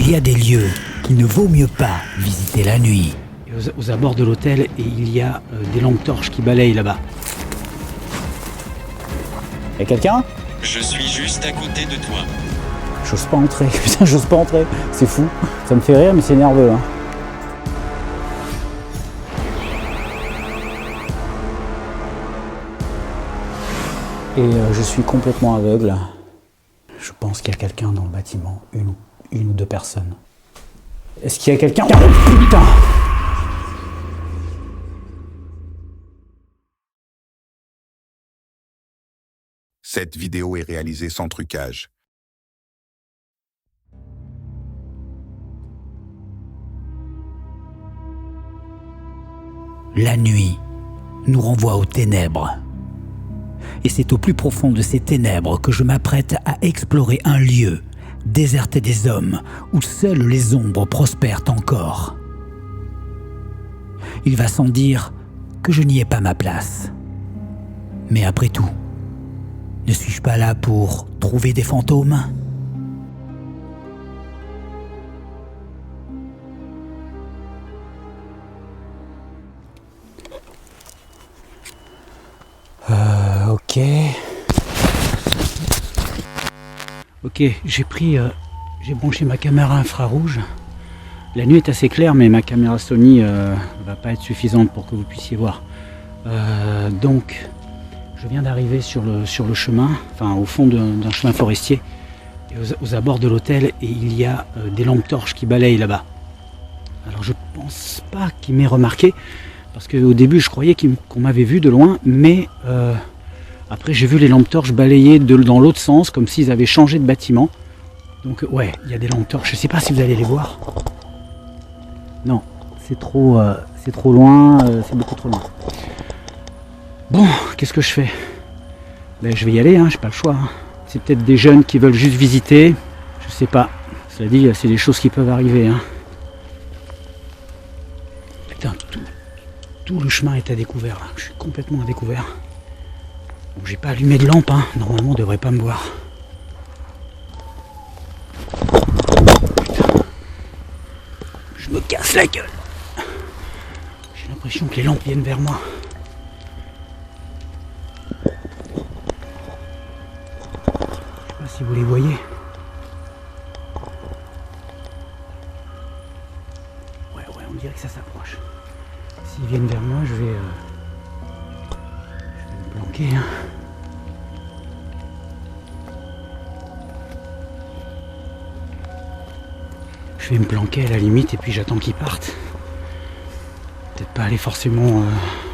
Il y a des lieux qu'il ne vaut mieux pas visiter la nuit. Et aux abords de l'hôtel, il y a des lampes torches qui balayent là-bas. Y'a quelqu'un? Je suis juste à côté de toi. J'ose pas entrer, putain j'ose pas entrer, c'est fou. Ça me fait rire mais c'est nerveux. Hein. Et je suis complètement aveugle. Je pense qu'il y a quelqu'un dans le bâtiment, une ou deux personnes. Est-ce qu'il y a quelqu'un? Oh, putain! Cette vidéo est réalisée sans trucage. La nuit nous renvoie aux ténèbres. Et c'est au plus profond de ces ténèbres que je m'apprête à explorer un lieu, déserté des hommes, où seules les ombres prospèrent encore. Il va sans dire que je n'y ai pas ma place. Mais après tout, ne suis-je pas là pour trouver des fantômes ? Ok. Ok, j'ai branché ma caméra infrarouge. La nuit est assez claire, mais ma caméra Sony va pas être suffisante pour que vous puissiez voir. Donc, je viens d'arriver sur le chemin, enfin au fond d'un chemin forestier, et aux abords de l'hôtel, et il y a des lampes torches qui balayent là-bas. Alors je pense pas qu'ils m'aient remarqué, parce qu'au début je croyais qu'on m'avait vu de loin, mais après j'ai vu les lampes torches balayer dans l'autre sens, comme s'ils avaient changé de bâtiment. Donc ouais, il y a des lampes torches, je sais pas si vous allez les voir. Non, c'est trop loin, c'est beaucoup trop loin. Bon, qu'est-ce que je fais? Ben, je vais y aller, hein, j'ai pas le choix. Hein. C'est peut-être des jeunes qui veulent juste visiter, je sais pas. Cela dit, c'est des choses qui peuvent arriver. Hein. Putain, tout le chemin est à découvert là. Je suis complètement à découvert. Bon, j'ai pas allumé de lampe, hein. Normalement on devrait pas me voir. Putain. Je me casse la gueule. J'ai l'impression que les lampes viennent vers moi. Je sais pas si vous les voyez. Ouais, on dirait que ça s'approche. S'ils viennent vers moi, je vais me planquer. Hein. Je vais me planquer à la limite et puis j'attends qu'ils partent. Peut-être pas aller forcément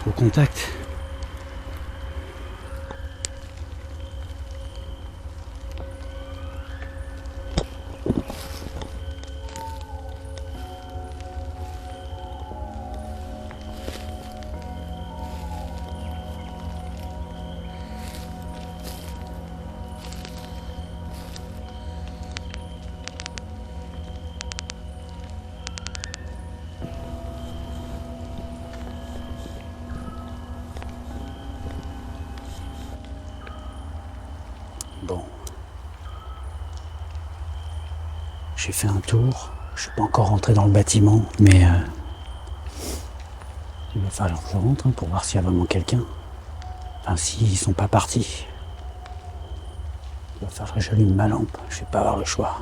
au contact. Bon. J'ai fait un tour. Je suis pas encore rentré dans le bâtiment, mais il va falloir que je rentre hein, pour voir s'il y a vraiment quelqu'un. Enfin, s'ils sont pas partis. Il va falloir que j'allume ma lampe. Je vais pas avoir le choix.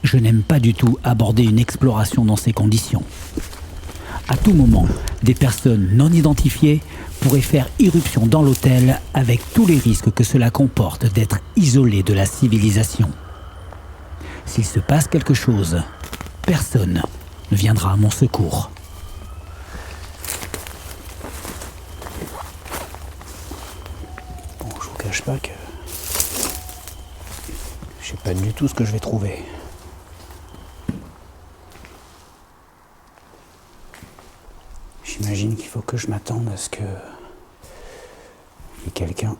Je n'aime pas du tout aborder une exploration dans ces conditions. À tout moment, des personnes non identifiées pourraient faire irruption dans l'hôtel avec tous les risques que cela comporte d'être isolé de la civilisation. S'il se passe quelque chose, personne ne viendra à mon secours. Bon, je vous cache pas que je sais pas du tout ce que je vais trouver. J'imagine qu'il faut que je m'attende à ce que il y ait quelqu'un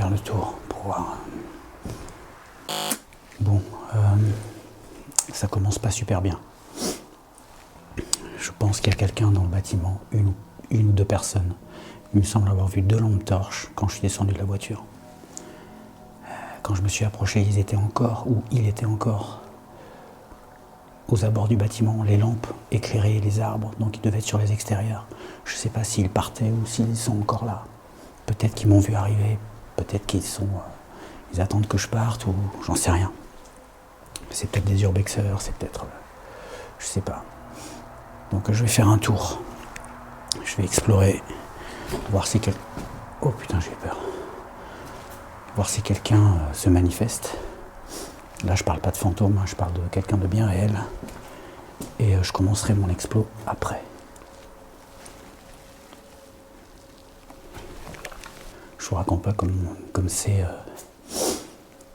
faire le tour pour voir. Bon, ça commence pas super bien. Je pense qu'il y a quelqu'un dans le bâtiment, une ou deux personnes. Il me semble avoir vu 2 lampes torches quand je suis descendu de la voiture. Quand je me suis approché, il était encore aux abords du bâtiment, les lampes éclairaient les arbres, donc ils devaient être sur les extérieurs. Je ne sais pas s'ils partaient ou s'ils sont encore là. Peut-être qu'ils m'ont vu arriver, peut-être ils attendent que je parte ou j'en sais rien. C'est peut-être des urbexeurs, c'est peut-être... je sais pas. Donc je vais faire un tour. Je vais explorer, voir si quelqu'un... Oh putain, j'ai peur. Voir si quelqu'un se manifeste. Là, je parle pas de fantôme, je parle de quelqu'un de bien réel. Et je commencerai mon explo après. Je vous raconte pas comme c'est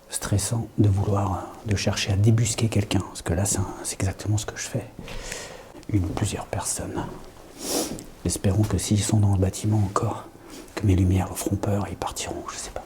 stressant de chercher à débusquer quelqu'un. Parce que là, c'est exactement ce que je fais. Une ou plusieurs personnes. Espérons que s'ils sont dans le bâtiment encore, que mes lumières leur feront peur et ils partiront, je sais pas.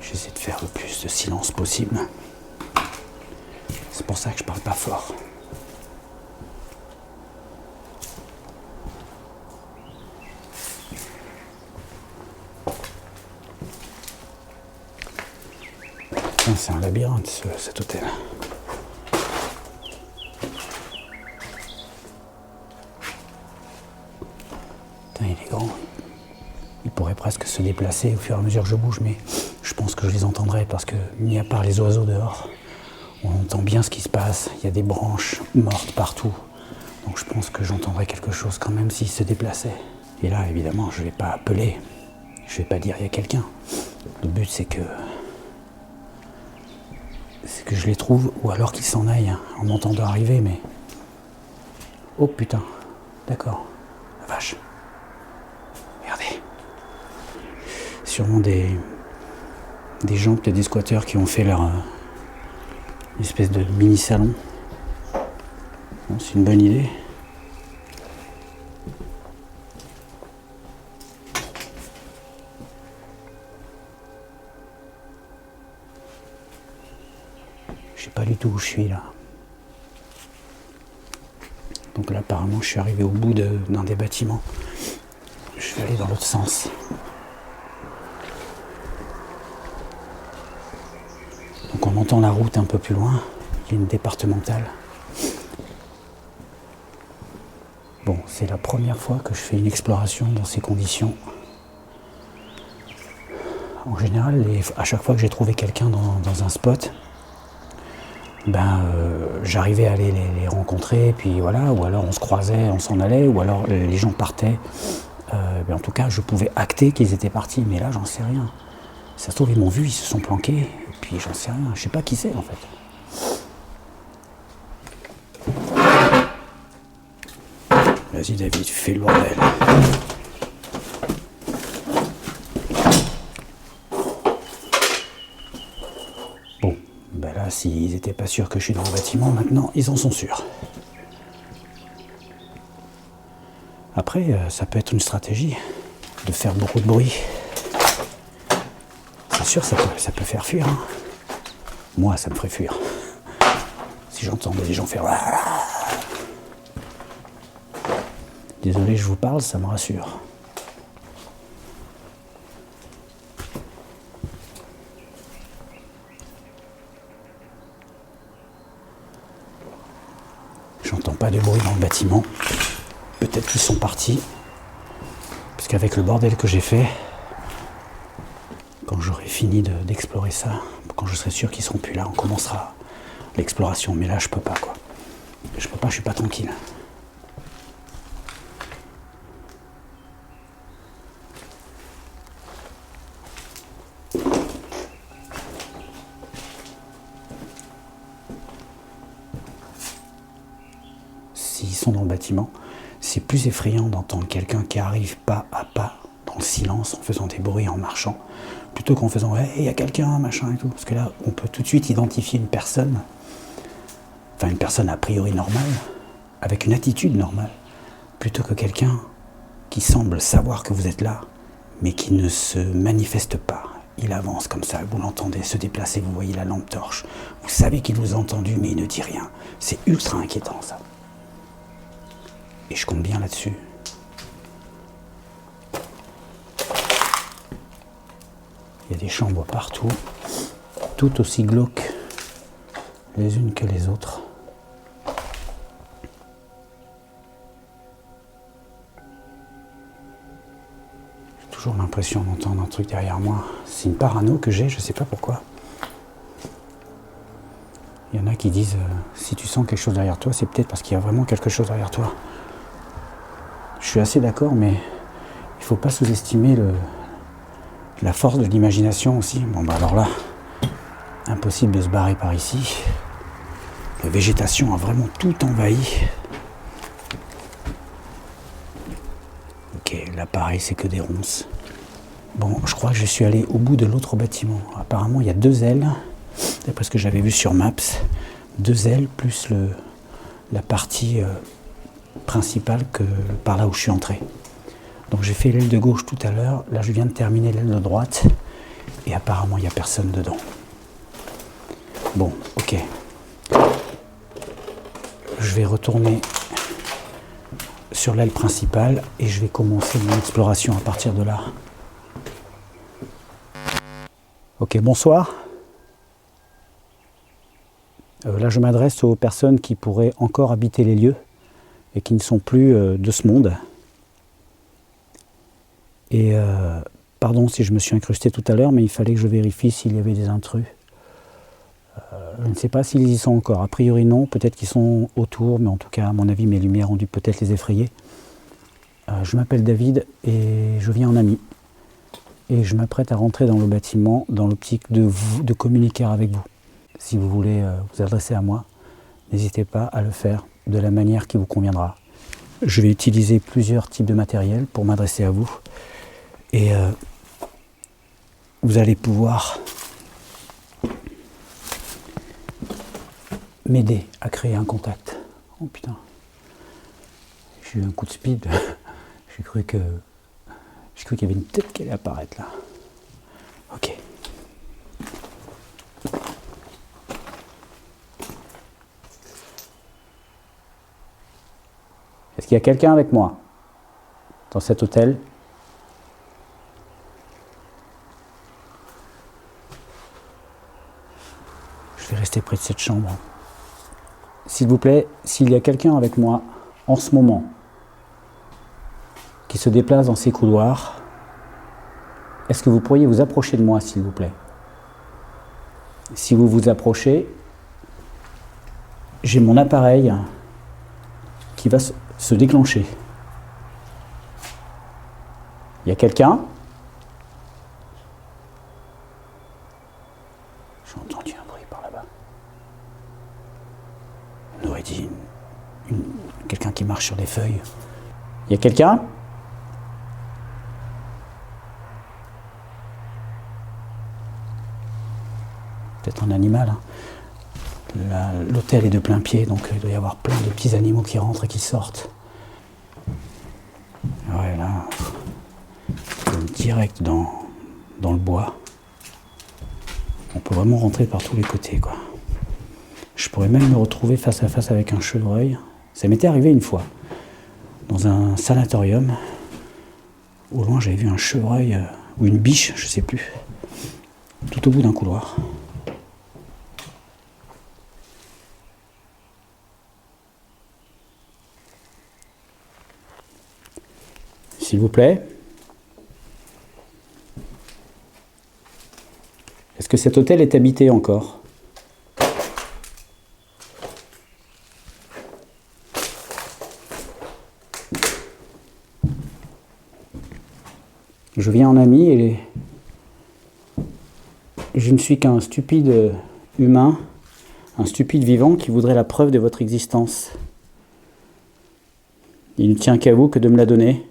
J'essaie de faire le plus de silence possible. C'est pour ça que je parle pas fort. C'est un labyrinthe, cet hôtel. Putain, il est grand. Il pourrait presque se déplacer au fur et à mesure que je bouge, mais je pense que je les entendrai parce que, mis à part les oiseaux dehors, on entend bien ce qui se passe. Il y a des branches mortes partout. Donc je pense que j'entendrai quelque chose quand même s'il se déplaçait. Et là, évidemment, je vais pas appeler. Je vais pas dire il y a quelqu'un. Le but, c'est que je les trouve, ou alors qu'ils s'en aillent en m'entendant arriver, mais... Oh putain, d'accord, la vache. Regardez. Sûrement des gens, peut-être des squatteurs qui ont fait leur espèce de mini-salon. Bon, c'est une bonne idée. Je sais pas du tout où je suis là. Donc là apparemment je suis arrivé au bout d'un des bâtiments. Je vais aller dans l'autre sens. Donc on entend la route un peu plus loin. Il y a une départementale. Bon, c'est la première fois que je fais une exploration dans ces conditions. En général, à chaque fois que j'ai trouvé quelqu'un dans un spot, j'arrivais à aller les rencontrer, puis voilà, ou alors on se croisait, on s'en allait, ou alors les gens partaient. En tout cas, je pouvais acter qu'ils étaient partis, mais là, j'en sais rien. Ça se trouve, ils m'ont vu, ils se sont planqués, et puis j'en sais rien. Je sais pas qui c'est, en fait. Vas-y, David, fais le bordel. Bon, là, s'ils étaient pas sûrs que je suis dans le bâtiment, maintenant, ils en sont sûrs. Après, ça peut être une stratégie de faire beaucoup de bruit. C'est sûr, ça peut faire fuir. Hein. Moi, ça me ferait fuir. Si j'entendais des gens faire... Désolé, je vous parle, ça me rassure. J'entends pas de bruit dans le bâtiment. Peut-être qu'ils sont partis. Parce qu'avec le bordel que j'ai fait, quand j'aurai fini d'explorer ça, quand je serai sûr qu'ils seront plus là, on commencera l'exploration. Mais là, je peux pas, quoi. Je peux pas, je suis pas tranquille. S'ils sont dans le bâtiment, c'est plus effrayant d'entendre quelqu'un qui arrive pas à pas, dans le silence, en faisant des bruits, en marchant, plutôt qu'en faisant « hey, il y a quelqu'un, machin et tout ». Parce que là, on peut tout de suite identifier une personne, enfin une personne a priori normale, avec une attitude normale, plutôt que quelqu'un qui semble savoir que vous êtes là, mais qui ne se manifeste pas. Il avance comme ça, vous l'entendez se déplacer, vous voyez la lampe torche. Vous savez qu'il vous a entendu, mais il ne dit rien. C'est ultra inquiétant, ça. Et je compte bien là-dessus. Il y a des chambres partout, toutes aussi glauques les unes que les autres. J'ai toujours l'impression d'entendre un truc derrière moi. C'est une parano que j'ai, je sais pas pourquoi. Il y en a qui disent si tu sens quelque chose derrière toi, c'est peut-être parce qu'il y a vraiment quelque chose derrière toi. Je suis assez d'accord, mais il faut pas sous-estimer la force de l'imagination aussi. Bon bah alors là, impossible de se barrer par ici. La végétation a vraiment tout envahi. Ok, là pareil, c'est que des ronces. Bon, je crois que je suis allé au bout de l'autre bâtiment. Apparemment, il y a 2 ailes, d'après ce que j'avais vu sur Maps. 2 ailes plus la partie principale que par là où je suis entré. Donc j'ai fait l'aile de gauche tout à l'heure. Là, je viens de terminer l'aile de droite. Et apparemment, il n'y a personne dedans. Bon, ok. Je vais retourner sur l'aile principale et je vais commencer mon exploration à partir de là. Ok, bonsoir. Là, je m'adresse aux personnes qui pourraient encore habiter les lieux et qui ne sont plus de ce monde. Et pardon si je me suis incrusté tout à l'heure, mais il fallait que je vérifie s'il y avait des intrus. Je ne sais pas s'ils y sont encore. A priori non, peut-être qu'ils sont autour, mais en tout cas, à mon avis, mes lumières ont dû peut-être les effrayer. Je m'appelle David et je viens en ami. Et je m'apprête à rentrer dans le bâtiment dans l'optique de communiquer avec vous. Si vous voulez vous adresser à moi, n'hésitez pas à le faire de la manière qui vous conviendra. Je vais utiliser plusieurs types de matériel pour m'adresser à vous. Et vous allez pouvoir m'aider à créer un contact. Oh putain, j'ai eu un coup de speed. J'ai cru qu'il y avait une tête qui allait apparaître là. Ok. Est-ce qu'il y a quelqu'un avec moi dans cet hôtel ? Je vais rester près de cette chambre. S'il vous plaît, s'il y a quelqu'un avec moi en ce moment qui se déplace dans ces couloirs, est-ce que vous pourriez vous approcher de moi, s'il vous plaît ? Si vous vous approchez, j'ai mon appareil qui va se déclencher. Il y a quelqu'un ? J'ai entendu un bruit par là-bas. On aurait dit quelqu'un qui marche sur des feuilles. Il y a quelqu'un ? Peut-être un animal. L'hôtel est de plein pied, donc il doit y avoir plein de petits animaux qui rentrent et qui sortent. Ouais, là, direct dans le bois. On peut vraiment rentrer par tous les côtés, quoi. Je pourrais même me retrouver face à face avec un chevreuil. Ça m'était arrivé une fois, dans un sanatorium. Au loin, j'avais vu un chevreuil, ou une biche, je sais plus, tout au bout d'un couloir. S'il vous plaît. Est-ce que cet hôtel est habité encore ? Je viens en ami et je ne suis qu'un stupide humain, un stupide vivant qui voudrait la preuve de votre existence. Il ne tient qu'à vous que de me la donner.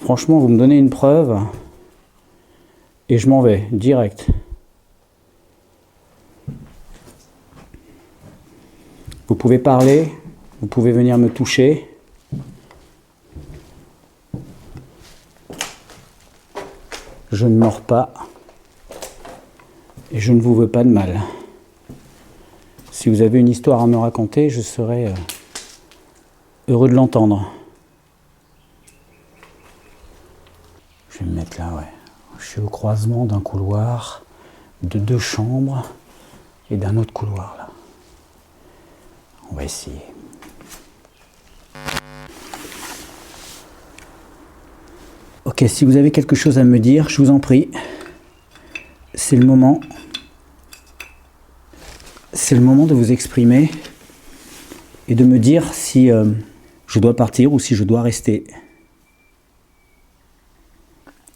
Franchement, vous me donnez une preuve et je m'en vais, direct. Vous pouvez parler, vous pouvez venir me toucher. Je ne mords pas et je ne vous veux pas de mal. Si vous avez une histoire à me raconter, je serai heureux de l'entendre. Je vais me mettre là, ouais. Je suis au croisement d'un couloir, de 2 chambres et d'un autre couloir là. On va essayer. Ok, si vous avez quelque chose à me dire, je vous en prie. C'est le moment. C'est le moment de vous exprimer et de me dire si je dois partir ou si je dois rester.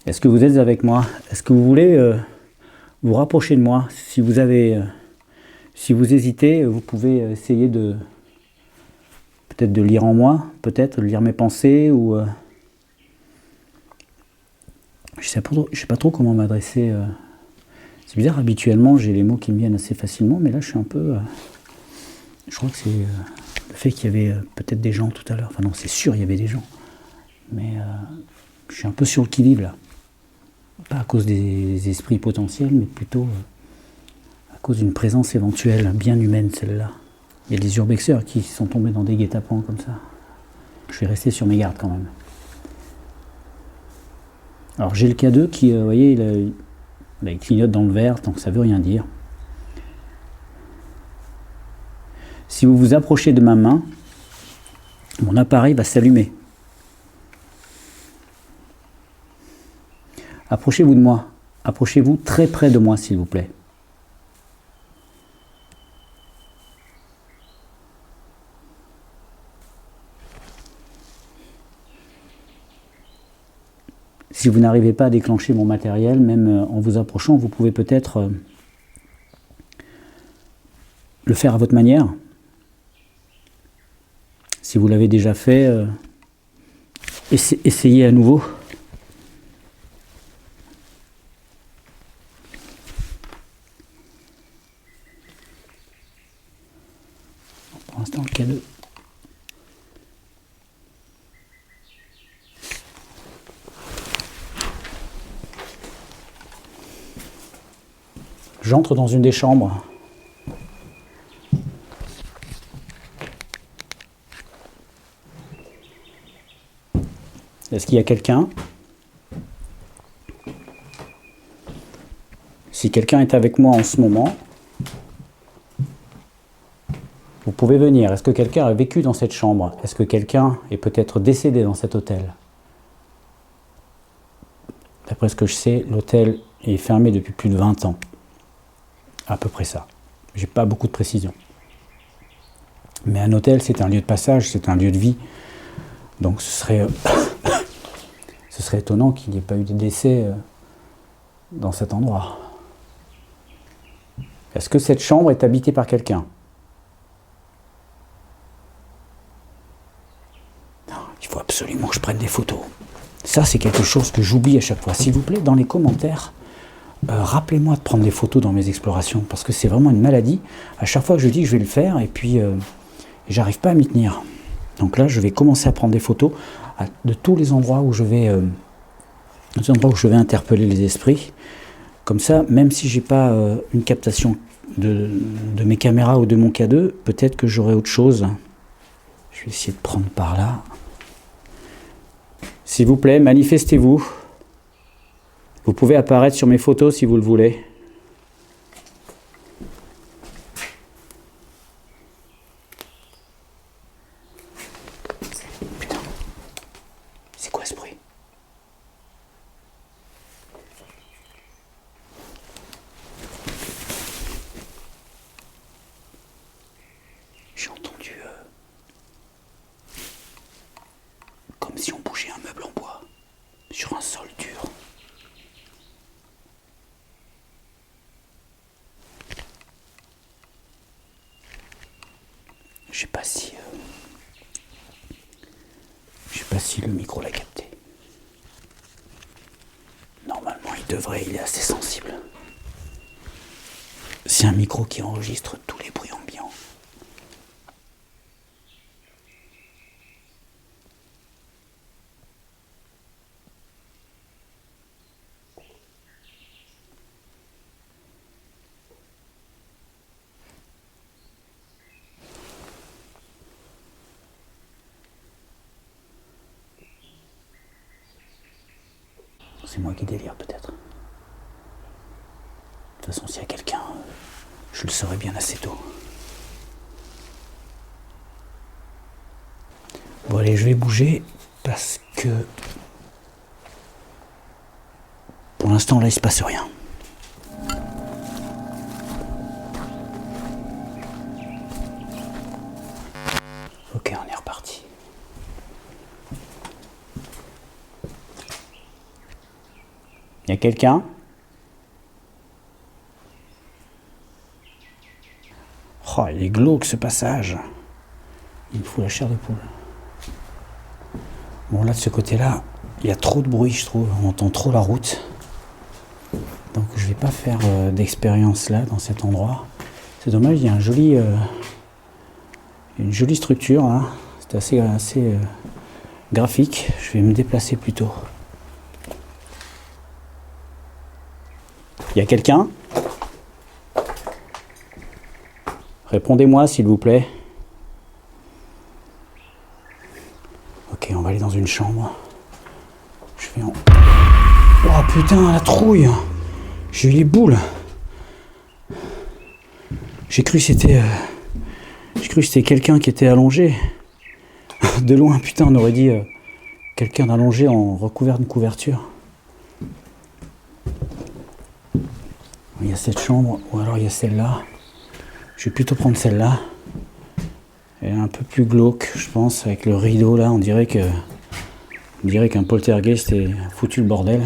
Est-ce que vous êtes avec moi? Est-ce que vous voulez vous rapprocher de moi? Si vous hésitez, vous pouvez essayer de peut-être de lire en moi, peut-être de lire mes pensées ou je sais pas trop comment m'adresser. C'est bizarre, habituellement j'ai les mots qui me viennent assez facilement, mais là je suis un peu. Je crois que c'est le fait qu'il y avait peut-être des gens tout à l'heure. Enfin non, c'est sûr il y avait des gens, mais je suis un peu sur le qui-vive là. Pas à cause des esprits potentiels, mais plutôt à cause d'une présence éventuelle, bien humaine celle-là. Il y a des urbexeurs qui sont tombés dans des guet-apens comme ça. Je vais rester sur mes gardes quand même. Alors j'ai le K2 qui, vous voyez, il clignote dans le vert, donc ça veut rien dire. Si vous vous approchez de ma main, mon appareil va s'allumer. Approchez-vous de moi. Approchez-vous très près de moi, s'il vous plaît. Si vous n'arrivez pas à déclencher mon matériel, même en vous approchant, vous pouvez peut-être le faire à votre manière. Si vous l'avez déjà fait, essayez à nouveau. Pour l'instant, le K2. J'entre dans une des chambres. Est-ce qu'il y a quelqu'un? Si quelqu'un est avec moi en ce moment, vous pouvez venir. Est-ce que quelqu'un a vécu dans cette chambre? Est-ce que quelqu'un est peut-être décédé dans cet hôtel? D'après ce que je sais, l'hôtel est fermé depuis plus de 20 ans. À peu près ça. J'ai pas beaucoup de précision. Mais un hôtel, c'est un lieu de passage, c'est un lieu de vie. Donc ce serait étonnant qu'il n'y ait pas eu de décès dans cet endroit. Est-ce que cette chambre est habitée par quelqu'un? Il faut absolument que je prenne des photos. Ça, c'est quelque chose que j'oublie à chaque fois. S'il vous plaît, dans les commentaires, rappelez-moi de prendre des photos dans mes explorations, parce que c'est vraiment une maladie. À chaque fois que je dis que je vais le faire, et puis j'arrive pas à m'y tenir. Donc là, je vais commencer à prendre des photos de tous les endroits où je vais, interpeller les esprits. Comme ça, même si j'ai pas une captation de mes caméras ou de mon K2, peut-être que j'aurai autre chose. Je vais essayer de prendre par là. S'il vous plaît, manifestez-vous. Vous pouvez apparaître sur mes photos si vous le voulez. Putain, c'est quoi ce bruit? J'ai entendu comme si on bougeait un meuble en bois sur un sol dur. Je sais pas si si le micro l'a capté. Normalement, il est assez sensible. C'est un micro qui enregistre tous les bruits ambiants. C'est moi qui délire peut-être. De toute façon, s'il y a quelqu'un, je le saurai bien assez tôt. Bon allez, je vais bouger parce que pour l'instant là il se passe rien. Ok, on est reparti. Y a quelqu'un ? Oh, il est glauque ce passage. Il me fout la chair de poule. Bon, là de ce côté-là, il y a trop de bruit, je trouve. On entend trop la route. Donc je vais pas faire d'expérience là, dans cet endroit. C'est dommage, il y a une jolie structure là. C'est assez graphique. Je vais me déplacer plutôt. Il y a quelqu'un ? Répondez-moi s'il vous plaît. Ok, on va aller dans une chambre. Je vais en... Oh putain, la trouille! J'ai eu les boules. J'ai cru que c'était quelqu'un qui était allongé. De loin, putain, on aurait dit quelqu'un d'allongé en recouvert d'une couverture. Il y a cette chambre, ou alors il y a celle-là. Je vais plutôt prendre celle-là. Elle est un peu plus glauque, je pense, avec le rideau là. On dirait qu'un poltergeist est foutu le bordel.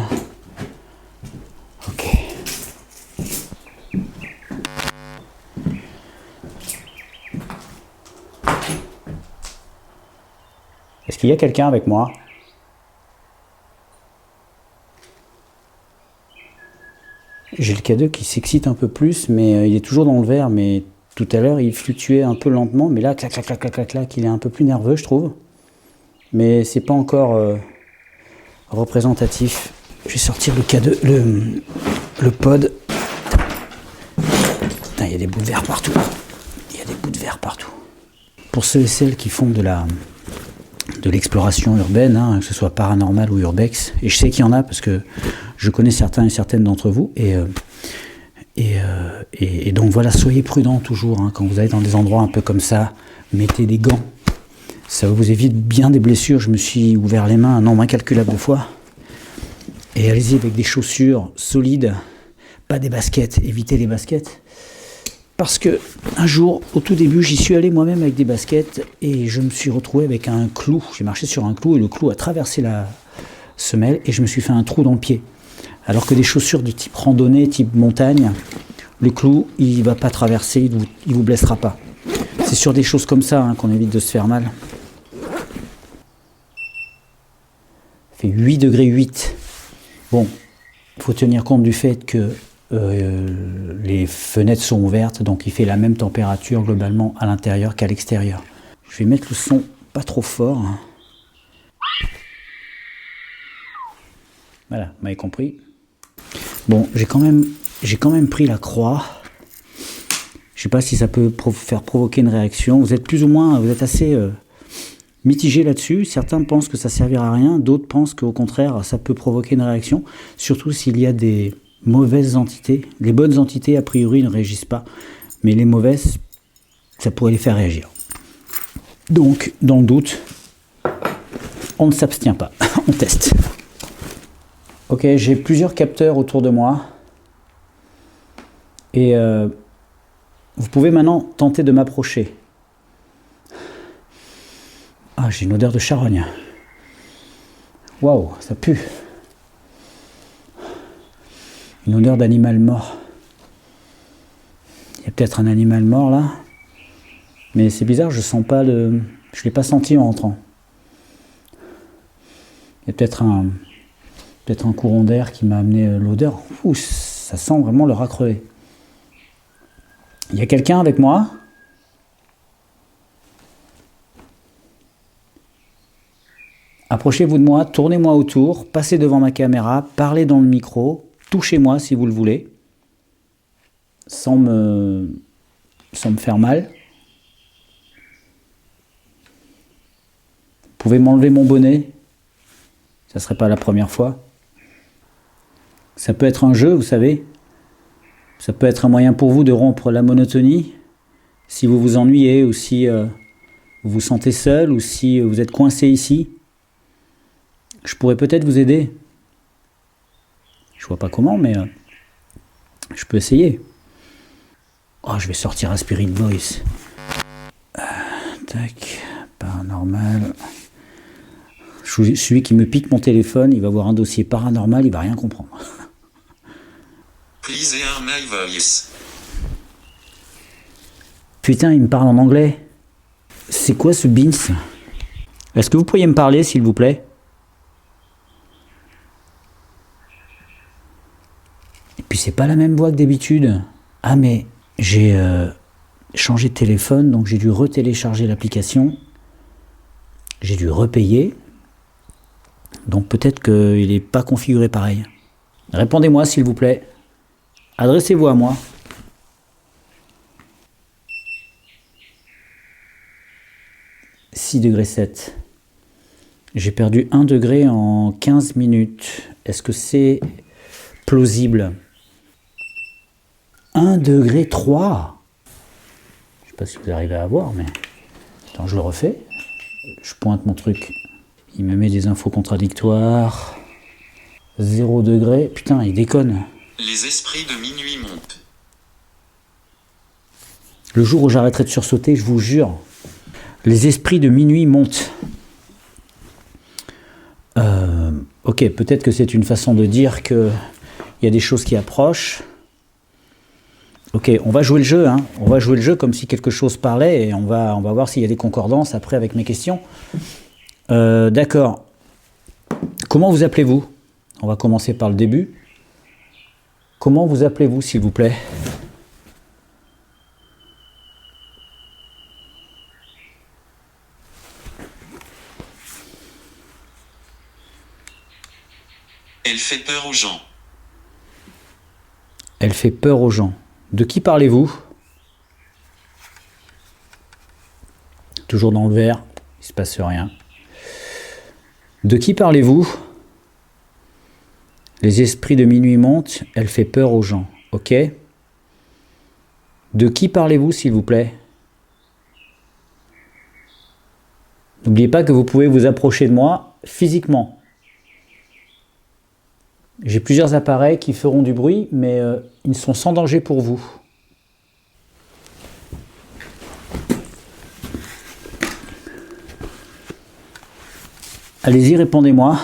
Ok. Est-ce qu'il y a quelqu'un avec moi ? J'ai le K2 qui s'excite un peu plus, mais il est toujours dans le vert, mais tout à l'heure il fluctuait un peu lentement, mais là, clac, clac, clac, clac, clac, clac, il est un peu plus nerveux, je trouve. Mais c'est pas encore représentatif. Je vais sortir le K2, le pod. Putain, il y a des bouts de verre partout. Il y a des bouts de verre partout. Pour ceux et celles qui font de l'exploration urbaine, hein, que ce soit paranormal ou urbex, et je sais qu'il y en a parce que je connais certains et certaines d'entre vous, et donc voilà, soyez prudents toujours, hein, quand vous allez dans des endroits un peu comme ça, mettez des gants, ça vous évite bien des blessures. Je me suis ouvert les mains un nombre incalculable de fois, et allez-y avec des chaussures solides, pas des baskets, évitez les baskets, parce que un jour, au tout début, j'y suis allé moi-même avec des baskets, et je me suis retrouvé avec un clou, j'ai marché sur un clou, et le clou a traversé la semelle, et je me suis fait un trou dans le pied. Alors que des chaussures de type randonnée, type montagne, le clou, il ne va pas traverser, il vous blessera pas. C'est sur des choses comme ça, hein, qu'on évite de se faire mal. Il fait 8 degrés 8. Bon, il faut tenir compte du fait que les fenêtres sont ouvertes, donc il fait la même température globalement à l'intérieur qu'à l'extérieur. Je vais mettre le son pas trop fort. Voilà, vous m'avez compris. Bon, j'ai quand même pris la croix. Je sais pas si ça peut faire provoquer une réaction. Vous êtes assez mitigé là-dessus. Certains pensent que ça servira à rien, d'autres pensent qu'au contraire, ça peut provoquer une réaction. Surtout s'il y a des mauvaises entités. Les bonnes entités, a priori, ne réagissent pas. Mais les mauvaises, ça pourrait les faire réagir. Donc, dans le doute, on ne s'abstient pas. On teste. Ok, j'ai plusieurs capteurs autour de moi. Et vous pouvez maintenant tenter de m'approcher. Ah, j'ai une odeur de charogne. Waouh, ça pue. Une odeur d'animal mort. Il y a peut-être un animal mort là. Mais c'est bizarre, je l'ai pas senti en rentrant. Il y a peut-être un courant d'air qui m'a amené l'odeur. Ouh, ça sent vraiment le rat crevé. Il y a quelqu'un avec moi ? Approchez-vous de moi, tournez-moi autour, passez devant ma caméra, parlez dans le micro, touchez-moi si vous le voulez, sans me faire mal. Vous pouvez m'enlever mon bonnet, ça serait pas la première fois. Ça peut être un jeu, vous savez. Ça peut être un moyen pour vous de rompre la monotonie, si vous vous ennuyez, ou si vous vous sentez seul, ou si vous êtes coincé ici. Je pourrais peut-être vous aider. Je vois pas comment, mais je peux essayer. Oh, je vais sortir un Spirit Voice. Tac, paranormal. Celui qui me pique mon téléphone, il va voir un dossier paranormal, il va rien comprendre. Please hear my voice. Putain, il me parle en anglais. C'est quoi ce beans ? Est-ce que vous pourriez me parler, s'il vous plaît ? Et puis c'est pas la même voix que d'habitude. Ah mais j'ai changé de téléphone, donc j'ai dû retélécharger l'application. J'ai dû repayer. Donc peut-être qu'il n'est pas configuré pareil. Répondez-moi, s'il vous plaît. Adressez-vous à moi. « 6,7 ». J'ai perdu 1 degré en 15 minutes. Est-ce que c'est plausible ? 1,3 degré. Je sais pas si vous arrivez à voir, mais... Attends, je le refais. Je pointe mon truc. Il me met des infos contradictoires. 0 degré. Putain, il déconne. Les esprits de minuit montent. Le jour où j'arrêterai de sursauter, je vous jure, les esprits de minuit montent. Ok, peut-être que c'est une façon de dire qu'il y a des choses qui approchent. Ok, on va jouer le jeu, hein. On va jouer le jeu comme si quelque chose parlait et on va voir s'il y a des concordances après avec mes questions. D'accord. Comment vous appelez-vous ? On va commencer par le début. Comment vous appelez-vous, s'il vous plaît ? Elle fait peur aux gens. Elle fait peur aux gens. De qui parlez-vous ? Toujours dans le vert, il ne se passe rien. De qui parlez-vous ? Les esprits de minuit montent, elle fait peur aux gens. Ok ? De qui parlez-vous, s'il vous plaît ? N'oubliez pas que vous pouvez vous approcher de moi physiquement. J'ai plusieurs appareils qui feront du bruit, mais ils sont sans danger pour vous. Allez-y, répondez-moi.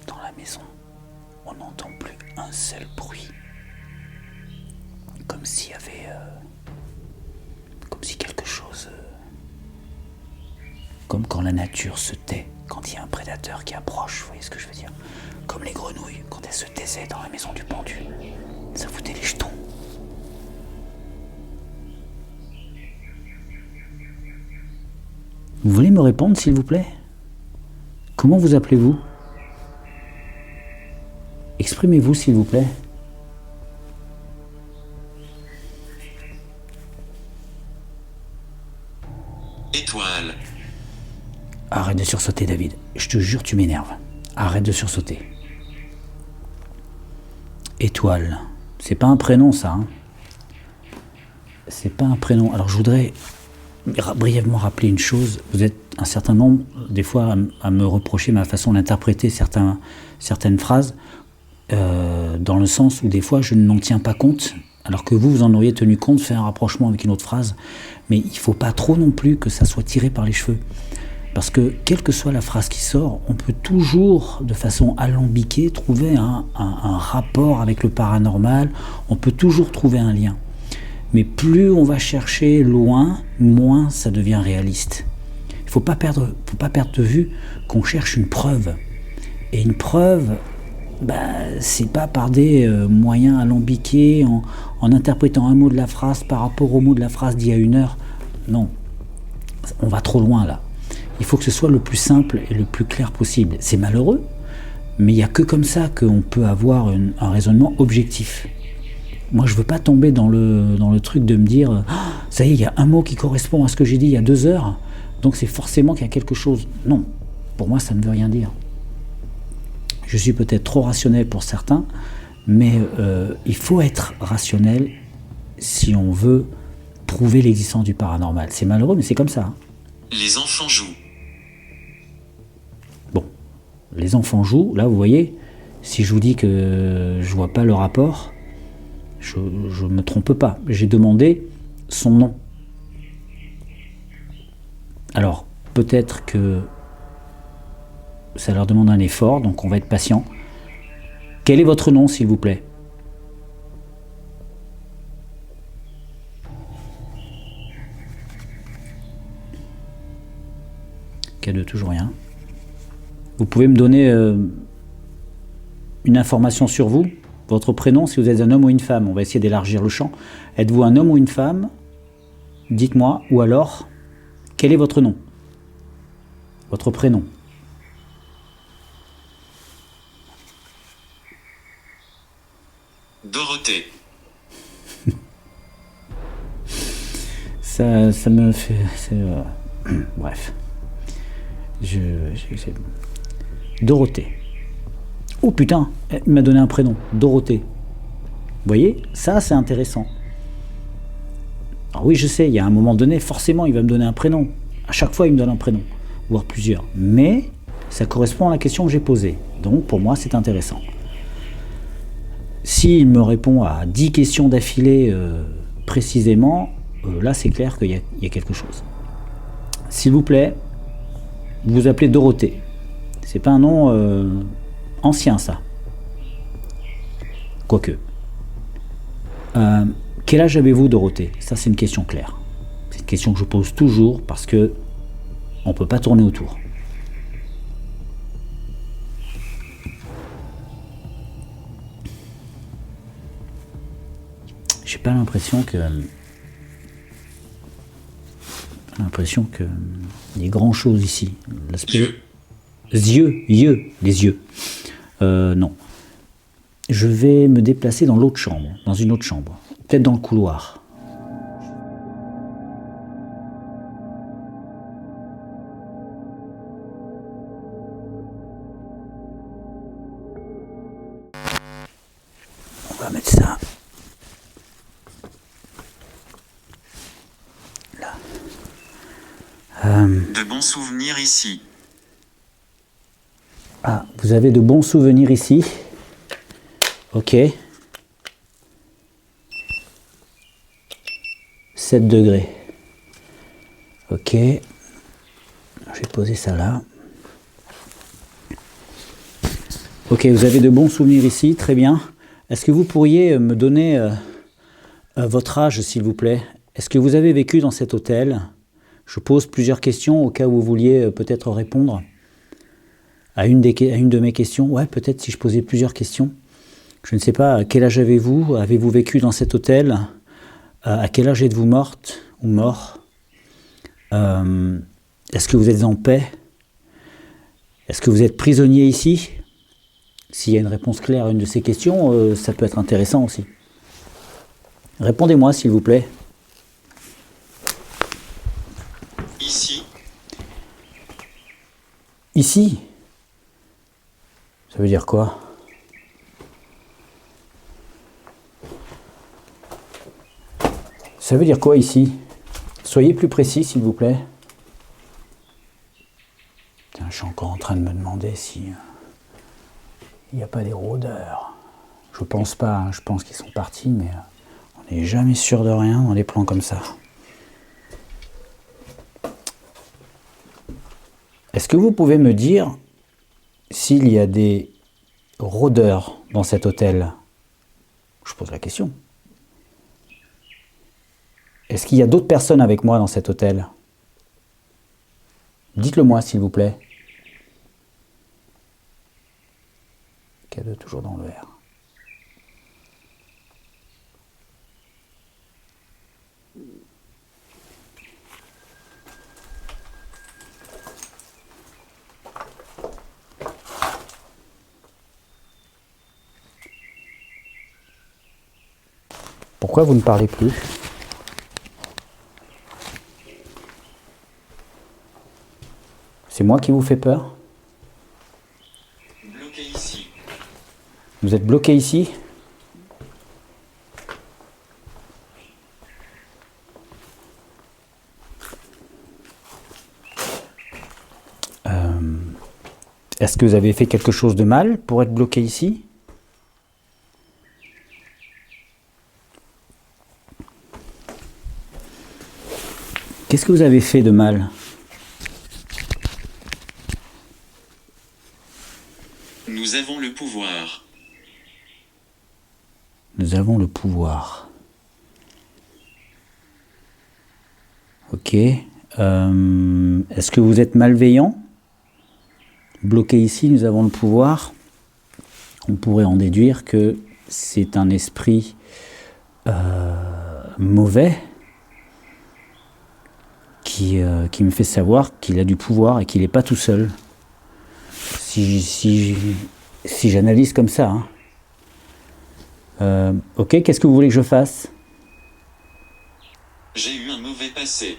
Dans la maison, on n'entend plus un seul bruit. Comme s'il y avait... comme si quelque chose... comme quand la nature se tait, quand il y a un prédateur qui approche, vous voyez ce que je veux dire ? Comme les grenouilles, quand elles se taisaient dans la maison du pendu. Ça foutait les jetons. Vous voulez me répondre, s'il vous plaît ? Comment vous appelez-vous ? Exprimez-vous, s'il vous plaît. Étoile. Arrête de sursauter, David. Je te jure, tu m'énerves. Arrête de sursauter. Étoile. C'est pas un prénom, ça. Hein. C'est pas un prénom. Alors, je voudrais brièvement rappeler une chose. Vous êtes un certain nombre, des fois, à me reprocher ma façon d'interpréter certaines phrases, dans le sens où, des fois, je n'en tiens pas compte, alors que vous en auriez tenu compte, faire un rapprochement avec une autre phrase. Mais il ne faut pas trop non plus que ça soit tiré par les cheveux. Parce que quelle que soit la phrase qui sort, on peut toujours, de façon alambiquée, trouver un rapport avec le paranormal, on peut toujours trouver un lien. Mais plus on va chercher loin, moins ça devient réaliste. Il ne faut pas perdre de vue qu'on cherche une preuve. Et une preuve, c'est pas par des moyens alambiqués, en interprétant un mot de la phrase par rapport au mot de la phrase d'il y a 1 heure. Non, on va trop loin là. Il faut que ce soit le plus simple et le plus clair possible. C'est malheureux, mais il n'y a que comme ça qu'on peut avoir un raisonnement objectif. Moi, je ne veux pas tomber dans le truc de me dire « ça y est, il y a un mot qui correspond à ce que j'ai dit il y a 2 heures, donc c'est forcément qu'il y a quelque chose. » Non, pour moi, ça ne veut rien dire. Je suis peut-être trop rationnel pour certains, mais il faut être rationnel si on veut prouver l'existence du paranormal. C'est malheureux, mais c'est comme ça. Les enfants jouent. Bon, les enfants jouent. Là, vous voyez, si je vous dis que je vois pas le rapport, je me trompe pas. J'ai demandé son nom. Alors, peut-être que ça leur demande un effort, donc on va être patient. Quel est votre nom, s'il vous plaît? Cas de toujours rien. Vous pouvez me donner une information sur vous, votre prénom, si vous êtes un homme ou une femme. On va essayer d'élargir le champ. Êtes-vous un homme ou une femme? Dites-moi. Ou alors, quel est votre nom? Votre prénom. Dorothée. Ça me fait... bref. Dorothée. Oh putain, il m'a donné un prénom. Dorothée. Vous voyez, ça c'est intéressant. Alors oui, je sais, il y a un moment donné, forcément, il va me donner un prénom. À chaque fois, il me donne un prénom, voire plusieurs. Mais ça correspond à la question que j'ai posée. Donc, pour moi, c'est intéressant. S'il me répond à 10 questions d'affilée précisément, là, c'est clair qu'il y a quelque chose. S'il vous plaît, vous vous appelez Dorothée. C'est pas un nom ancien, ça. Quoique. Quel âge avez-vous, Dorothée? Ça, c'est une question claire. C'est une question que je pose toujours parce que on peut pas tourner autour. J'ai pas l'impression que... il y ait grand chose ici. Les yeux. Non. Je vais me déplacer dans l'autre chambre, dans une autre chambre. Peut-être dans le couloir. On va mettre ça. Là. De bons souvenirs ici. Ah, vous avez de bons souvenirs ici. Ok. 7 degrés. Ok. Je vais poser ça là. Ok, vous avez de bons souvenirs ici, très bien. Est-ce que vous pourriez me donner votre âge, s'il vous plaît? Est-ce que vous avez vécu dans cet hôtel? Je pose plusieurs questions au cas où vous vouliez peut-être répondre à une de mes questions. Ouais, peut-être si je posais plusieurs questions. Je ne sais pas, quel âge avez-vous? Avez-vous vécu dans cet hôtel? À quel âge êtes-vous morte ou mort? Est-ce que vous êtes en paix? Est-ce que vous êtes prisonnier ici? S'il y a une réponse claire à une de ces questions, ça peut être intéressant aussi. Répondez-moi, s'il vous plaît. Ici. Ici? Ça veut dire quoi? Ça veut dire quoi ici? Soyez plus précis, s'il vous plaît. Putain, je suis encore en train de me demander si il n'y a pas des rôdeurs. Je pense pas, hein. Je pense qu'ils sont partis, mais on n'est jamais sûr de rien dans des plans comme ça. Est-ce que vous pouvez me dire s'il y a des rôdeurs dans cet hôtel? Je pose la question. Est-ce qu'il y a d'autres personnes avec moi dans cet hôtel? Dites-le moi, s'il vous plaît. K2 toujours dans le vert. Pourquoi vous ne parlez plus? C'est moi qui vous fais peur? Bloqué ici. Vous êtes bloqué ici? Est-ce que vous avez fait quelque chose de mal pour être bloqué ici? Qu'est-ce que vous avez fait de mal? Nous avons le pouvoir. Nous avons le pouvoir. Ok. Est-ce que vous êtes malveillant? Bloqué ici, nous avons le pouvoir. On pourrait en déduire que c'est un esprit mauvais qui me fait savoir qu'il a du pouvoir et qu'il n'est pas tout seul. Si j'analyse comme ça. Hein. Ok, qu'est-ce que vous voulez que je fasse? J'ai eu un mauvais passé.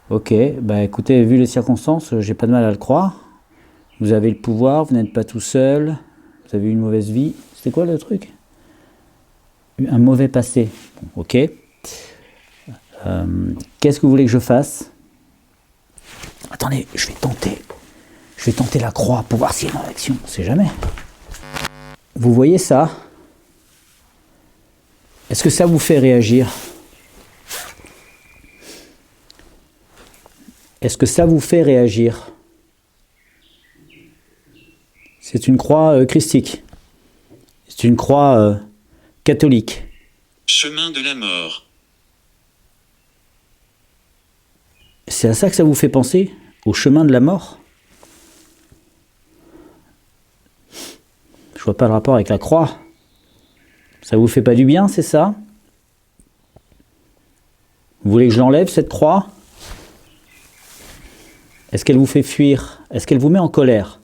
Ok, bah écoutez, vu les circonstances, j'ai pas de mal à le croire. Vous avez le pouvoir, vous n'êtes pas tout seul, vous avez eu une mauvaise vie. C'était quoi le truc? Un mauvais passé. Bon, ok. Qu'est-ce que vous voulez que je fasse? Attendez, je vais tenter la croix pour voir s'il y a une réaction, on sait jamais. Vous voyez ça? Est-ce que ça vous fait réagir? Est-ce que ça vous fait réagir? C'est une croix christique. C'est une croix catholique. Chemin de la mort. C'est à ça que ça vous fait penser? Au chemin de la mort? Je vois pas le rapport avec la croix. Ça vous fait pas du bien, c'est ça? Vous voulez que je l'enlève, cette croix? Est-ce qu'elle vous fait fuir? Est-ce qu'elle vous met en colère?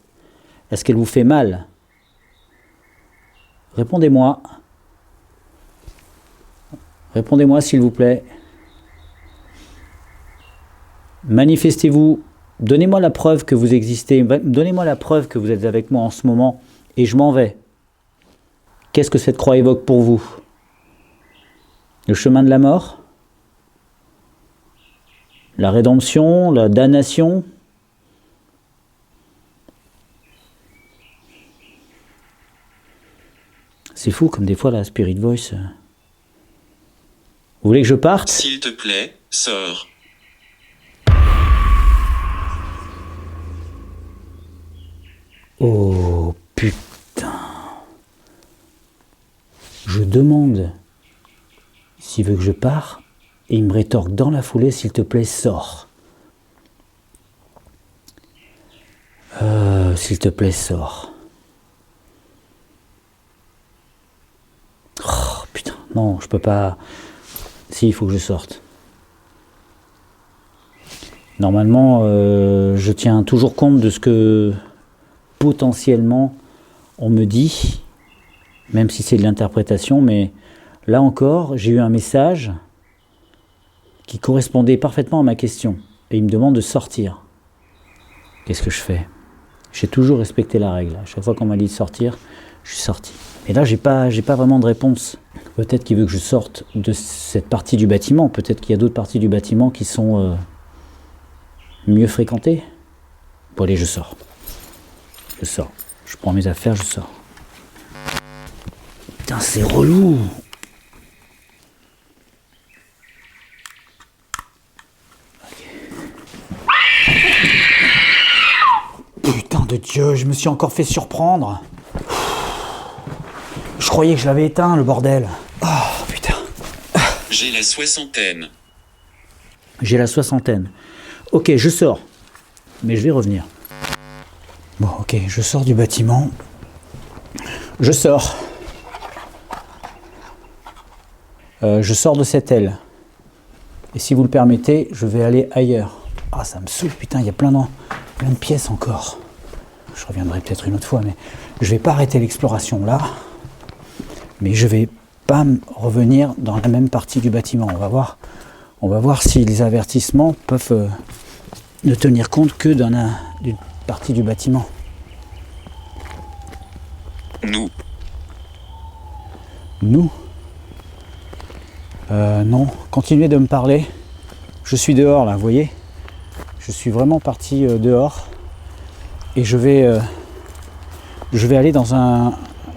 Est-ce qu'elle vous fait mal? Répondez-moi. Répondez-moi, s'il vous plaît. Manifestez-vous. Donnez-moi la preuve que vous existez. Donnez-moi la preuve que vous êtes avec moi en ce moment. Et je m'en vais. Qu'est-ce que cette croix évoque pour vous? Le chemin de la mort? La rédemption? La damnation? C'est fou comme des fois la Spirit Voice. Vous voulez que je parte? S'il te plaît, sors. Oh putain. Je demande s'il veut que je parte et il me rétorque dans la foulée, s'il te plaît, sors. S'il te plaît, sors. Oh putain, non, je peux pas. Si, il faut que je sorte. Normalement, je tiens toujours compte de ce que potentiellement on me dit, même si c'est de l'interprétation, mais là encore, j'ai eu un message qui correspondait parfaitement à ma question. Et il me demande de sortir. Qu'est-ce que je fais? J'ai toujours respecté la règle. À chaque fois qu'on m'a dit de sortir, je suis sorti. Et là, j'ai pas vraiment de réponse. Peut-être qu'il veut que je sorte de cette partie du bâtiment. Peut-être qu'il y a d'autres parties du bâtiment qui sont mieux fréquentées. Bon, allez, je sors. Je sors. Je prends mes affaires, je sors. Putain, c'est relou. Ok. Putain de Dieu, je me suis encore fait surprendre. Je croyais que je l'avais éteint, le bordel. Oh putain. J'ai la soixantaine. J'ai la soixantaine. Ok, je sors. Mais je vais revenir. Bon, ok, je sors du bâtiment. Je sors. Je sors de cette aile. Et si vous le permettez, je vais aller ailleurs. Ah, ça me saoule, putain, il y a plein de pièces encore. Je reviendrai peut-être une autre fois, mais je vais pas arrêter l'exploration là. Mais je vais pas revenir dans la même partie du bâtiment. On va voir si les avertissements peuvent ne tenir compte que d'une partie du bâtiment. Nous non, continuez de me parler. Je suis dehors là, vous voyez. Je suis vraiment parti dehors. Et je vais aller dans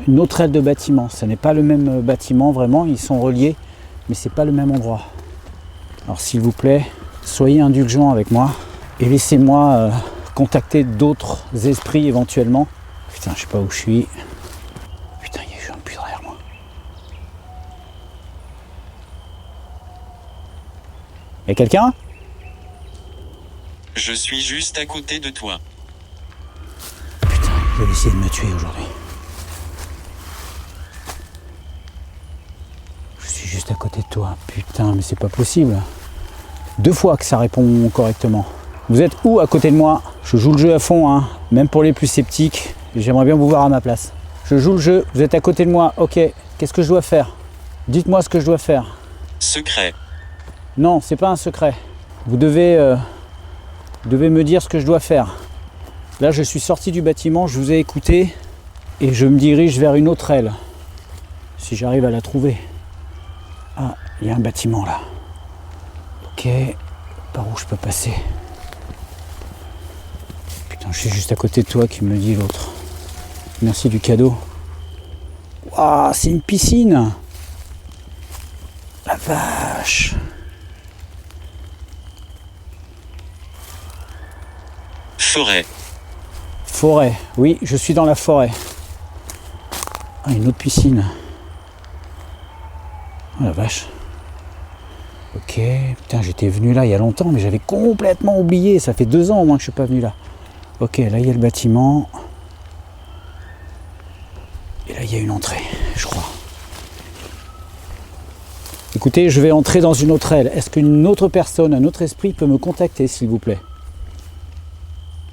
une autre aile de bâtiment. Ce n'est pas le même bâtiment vraiment, ils sont reliés, mais c'est pas le même endroit. Alors s'il vous plaît, soyez indulgents avec moi et laissez-moi contacter d'autres esprits éventuellement. Putain, je sais pas où je suis. Putain, il y a eu un puits derrière moi. Y'a quelqu'un ? Je suis juste à côté de toi. Putain, il va essayer de me tuer aujourd'hui. Je suis juste à côté de toi. Putain, mais c'est pas possible. 2 fois que ça répond correctement. Vous êtes où à côté de moi ? Je joue le jeu à fond, hein. Même pour les plus sceptiques. J'aimerais bien vous voir à ma place. Je joue le jeu, vous êtes à côté de moi. Ok, qu'est-ce que je dois faire ? Dites-moi ce que je dois faire. Secret. Non, c'est pas un secret. Vous devez me dire ce que je dois faire. Là, je suis sorti du bâtiment, je vous ai écouté et je me dirige vers une autre aile. Si j'arrive à la trouver. Ah, il y a un bâtiment là. Ok, par où je peux passer ? Putain, je suis juste à côté de toi qui me dit l'autre. Merci du cadeau. Waouh, c'est une piscine ! La vache ! Forêt. Forêt, oui, je suis dans la forêt. Ah, une autre piscine. Oh la vache. Ok, putain, j'étais venu là il y a longtemps, mais j'avais complètement oublié. Ça fait 2 ans au moins que je suis pas venu là. Ok, là il y a le bâtiment. Et là il y a une entrée, je crois. Écoutez, je vais entrer dans une autre aile. Est-ce qu'une autre personne, un autre esprit peut me contacter, s'il vous plaît ?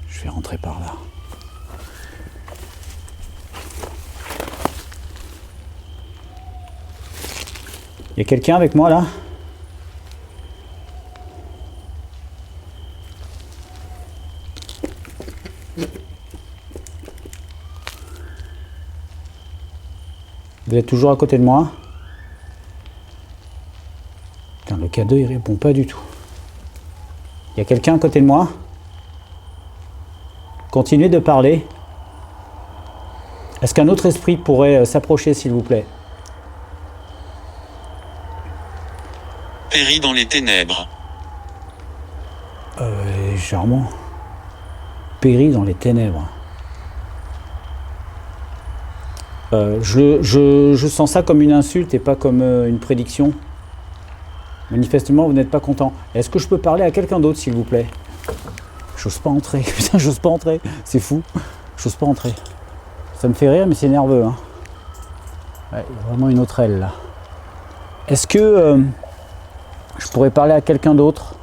Je vais rentrer par là. Il y a quelqu'un avec moi là ? Vous êtes toujours à côté de moi ? Putain, le cadeau il répond pas du tout. Il y a quelqu'un à côté de moi ? Continuez de parler. Est-ce qu'un autre esprit pourrait s'approcher, s'il vous plaît ? Péri dans les ténèbres. Légèrement. Péri dans les ténèbres. Je sens ça comme une insulte et pas comme une prédiction. Manifestement, vous n'êtes pas content. Est-ce que je peux parler à quelqu'un d'autre, s'il vous plaît ? J'ose pas entrer. Putain, j'ose pas entrer. C'est fou. J'ose pas entrer. Ça me fait rire, mais c'est nerveux. Hein. Ouais, il y a vraiment une autre aile, là. Est-ce que je pourrais parler à quelqu'un d'autre ?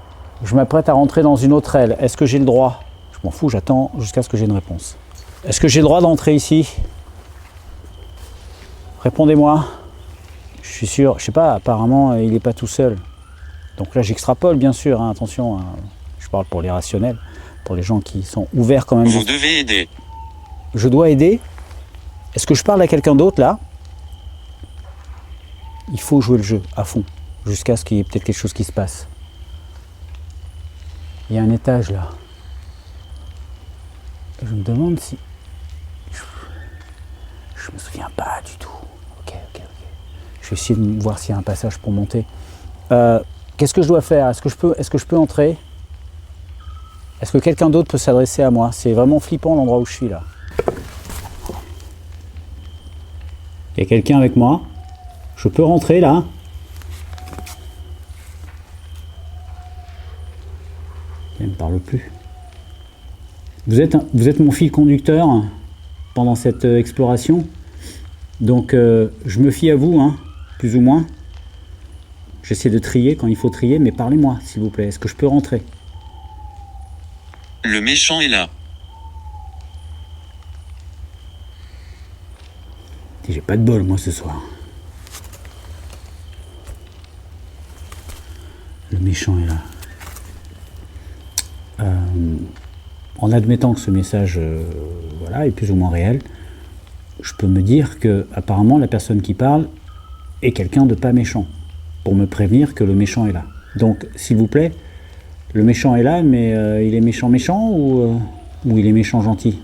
Je m'apprête à rentrer dans une autre aile. Est-ce que j'ai le droit ? Je m'en fous, j'attends jusqu'à ce que j'ai une réponse. Est-ce que j'ai le droit d'entrer ici ? Répondez-moi. Je suis sûr, je sais pas, apparemment il n'est pas tout seul. Donc là j'extrapole bien sûr, hein, attention, hein, je parle pour les rationnels, pour les gens qui sont ouverts quand même. Vous devez aider. Je dois aider ? Est-ce que je parle à quelqu'un d'autre là ? Il faut jouer le jeu à fond, jusqu'à ce qu'il y ait peut-être quelque chose qui se passe. Il y a un étage là. Je me demande si... Je me souviens pas du tout. Ok. Je vais essayer de voir s'il y a un passage pour monter. Qu'est-ce que je dois faire ? Est-ce que je peux entrer ? Est-ce que quelqu'un d'autre peut s'adresser à moi? C'est vraiment flippant l'endroit où je suis là. Il y a quelqu'un avec moi? Je peux rentrer là? Il ne me parle plus. Vous êtes mon fil conducteur pendant cette exploration. Donc je me fie à vous, hein, plus ou moins. J'essaie de trier quand il faut trier, mais parlez-moi s'il vous plaît. Est-ce que je peux rentrer? Le méchant est là. J'ai pas de bol moi ce soir. Le méchant est là. En admettant que ce message voilà, est plus ou moins réel, je peux me dire que apparemment la personne qui parle est quelqu'un de pas méchant, pour me prévenir que le méchant est là. Donc s'il vous plaît, le méchant est là, mais il est méchant ou il est méchant gentil?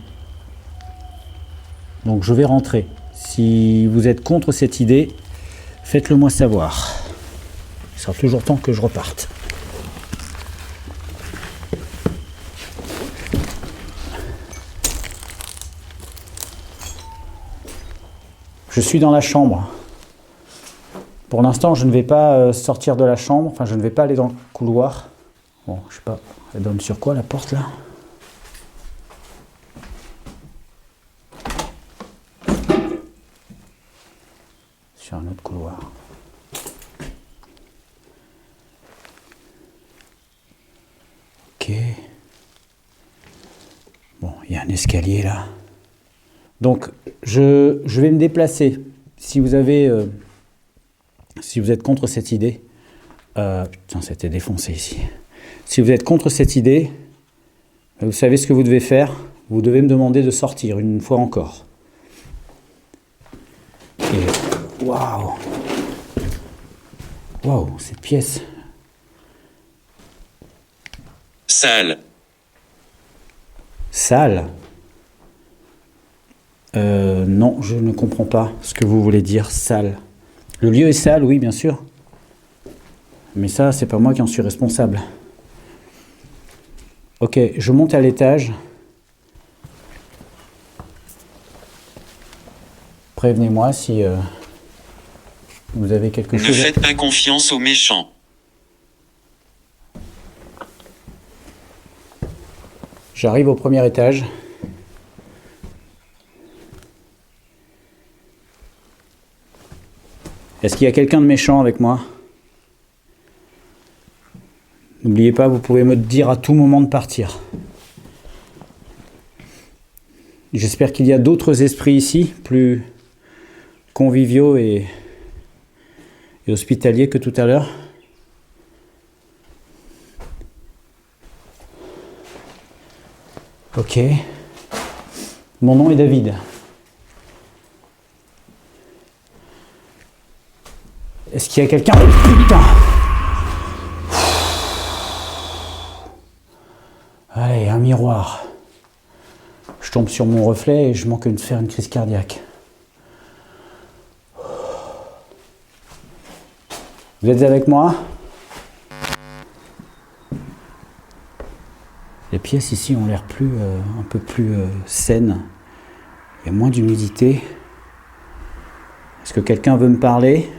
Donc je vais rentrer. Si vous êtes contre cette idée, faites-le moi savoir. Il sera toujours temps que je reparte. Je suis dans la chambre. Pour l'instant, je ne vais pas sortir de la chambre. Enfin, je ne vais pas aller dans le couloir. Bon, je sais pas. Elle donne sur quoi la porte là? Sur un autre couloir. Ok. Bon, il y a un escalier là. Donc, je vais me déplacer. Si vous êtes contre cette idée, putain, c'était défoncé ici. Si vous êtes contre cette idée, vous savez ce que vous devez faire. Vous devez me demander de sortir une fois encore. Et waouh, waouh, cette pièce. Salle. Salle. Non, je ne comprends pas ce que vous voulez dire, salle. Le lieu est sale, oui, bien sûr. Mais ça, c'est pas moi qui en suis responsable. Ok, je monte à l'étage. Prévenez-moi si vous avez quelque Ne chose. faites pas confiance aux méchants. J'arrive au premier étage. Est-ce qu'il y a quelqu'un de méchant avec moi? N'oubliez pas, vous pouvez me dire à tout moment de partir. J'espère qu'il y a d'autres esprits ici, plus conviviaux et hospitaliers que tout à l'heure. Ok. Mon nom est David. Est-ce qu'il y a quelqu'un? Oh, putain! Allez, un miroir. Je tombe sur mon reflet et je manque de faire une crise cardiaque. Vous êtes avec moi? Les pièces ici ont l'air un peu plus saines. Il y a moins d'humidité. Est-ce que quelqu'un veut me parler?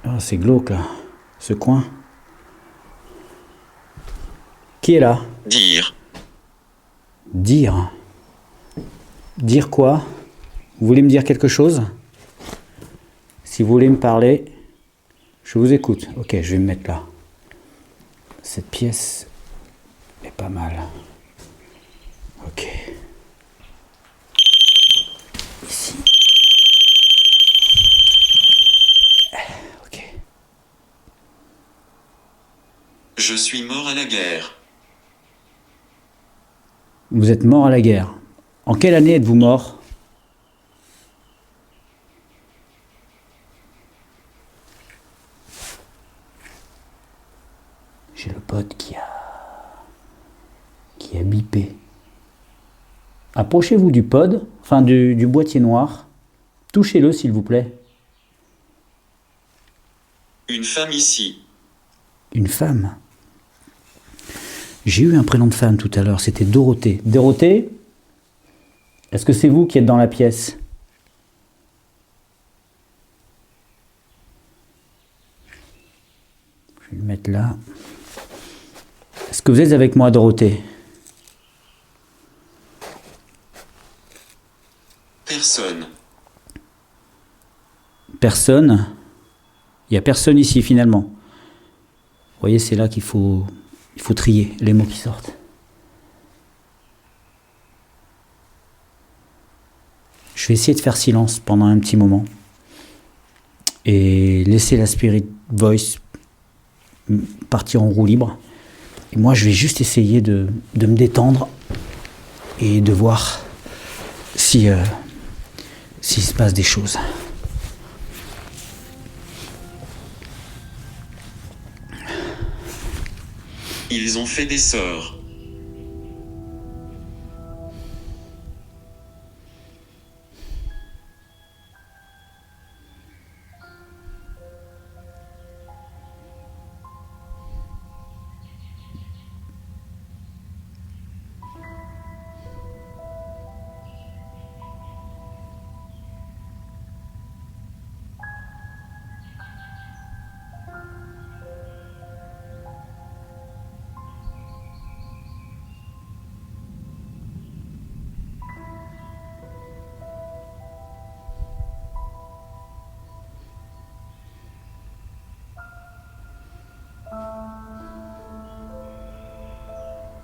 Oh, c'est glauque là, ce coin. Qui est là? Dire. Dire. Dire quoi? Vous voulez me dire quelque chose? Si vous voulez me parler, je vous écoute. Ok, je vais me mettre là. Cette pièce est pas mal. Ok. Ici. Ok. Je suis mort à la guerre. Vous êtes mort à la guerre. En quelle année êtes-vous mort? J'ai le pote qui a bipé. Approchez-vous du pod, enfin du boîtier noir. Touchez-le s'il vous plaît. Une femme ici. Une femme? J'ai eu un prénom de femme tout à l'heure, c'était Dorothée. Dorothée? Est-ce que c'est vous qui êtes dans la pièce? Je vais le mettre là. Est-ce que vous êtes avec moi, Dorothée? Personne. Personne? Il n'y a personne ici finalement. Vous voyez, c'est là qu'il faut trier les mots qui sortent. Je vais essayer de faire silence pendant un petit moment et laisser la spirit voice partir en roue libre. Et moi, je vais juste essayer de me détendre et de voir s'il se passe des choses. Ils ont fait des sorts.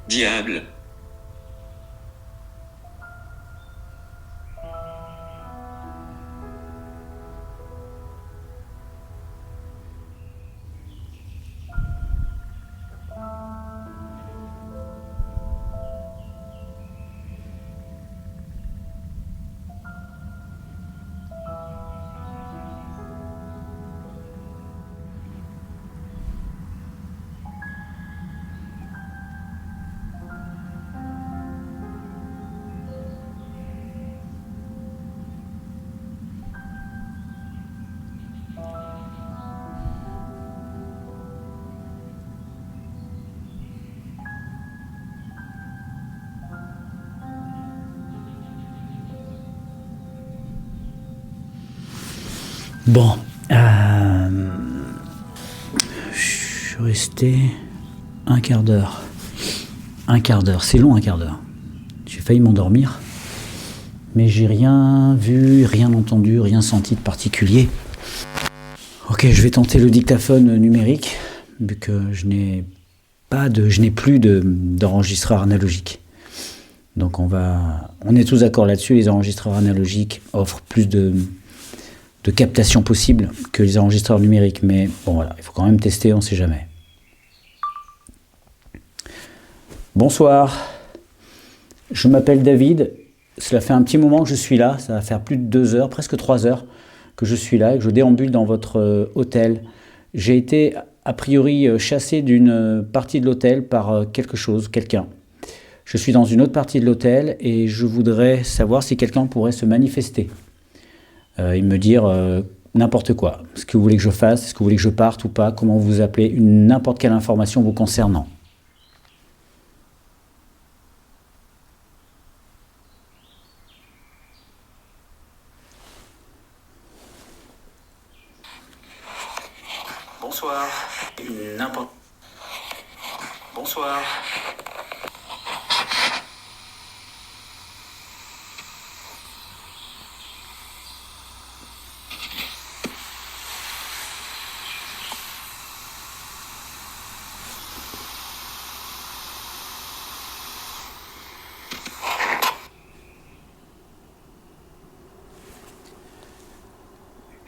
Diable. Bon, je suis resté un quart d'heure. Un quart d'heure, c'est long un quart d'heure. J'ai failli m'endormir, mais j'ai rien vu, rien entendu, rien senti de particulier. Ok, je vais tenter le dictaphone numérique, vu que je n'ai plus d'enregistreur analogique. Donc on est tous d'accord là-dessus, les enregistreurs analogiques offrent plus de captation possible que les enregistreurs numériques, mais bon voilà, il faut quand même tester, on ne sait jamais. Bonsoir, je m'appelle David, cela fait un petit moment que je suis là, ça va faire plus de 2 heures, presque 3 heures que je suis là et que je déambule dans votre hôtel. J'ai été a priori chassé d'une partie de l'hôtel par quelqu'un. Je suis dans une autre partie de l'hôtel et je voudrais savoir si quelqu'un pourrait se manifester. Et me dire n'importe quoi. Ce que vous voulez que je fasse, est-ce que vous voulez que je parte ou pas, comment vous vous appelez, n'importe quelle information vous concernant. Bonsoir. Bonsoir.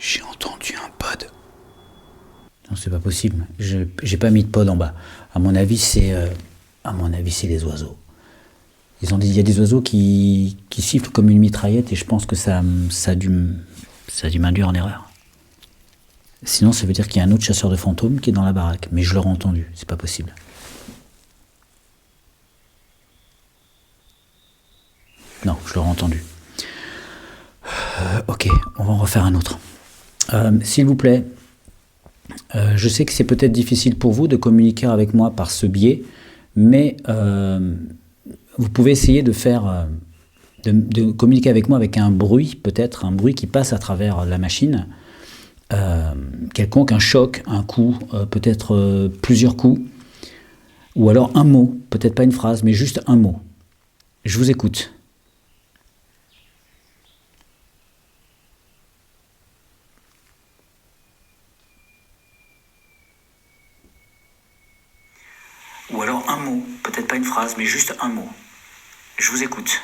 J'ai entendu un pod. Non, c'est pas possible. J'ai pas mis de pod en bas. À mon avis, c'est les oiseaux. Il y a des oiseaux qui sifflent comme une mitraillette et je pense que ça a dû m'induire en erreur. Sinon, ça veut dire qu'il y a un autre chasseur de fantômes qui est dans la baraque. Mais je l'aurais entendu. C'est pas possible. Non, je l'aurais entendu. Ok, on va en refaire un autre. S'il vous plaît, Je sais que c'est peut-être difficile pour vous de communiquer avec moi par ce biais, mais vous pouvez essayer de faire, de communiquer avec moi avec un bruit, peut-être un bruit qui passe à travers la machine, quelconque, un choc, un coup, peut-être plusieurs coups, ou alors un mot, peut-être pas une phrase, mais juste un mot. Je vous écoute. Ou alors un mot, peut-être pas une phrase, mais juste un mot. Je vous écoute.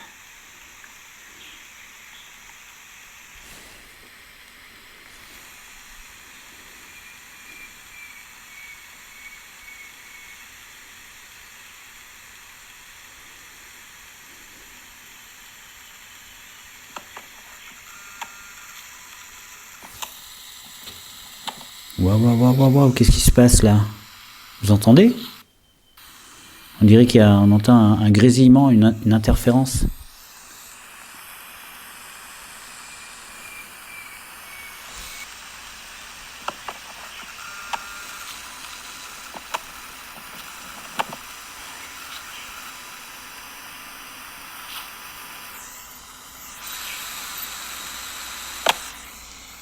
Waouh, qu'est-ce qui se passe là? Vous entendez? On dirait on entend un grésillement, une interférence.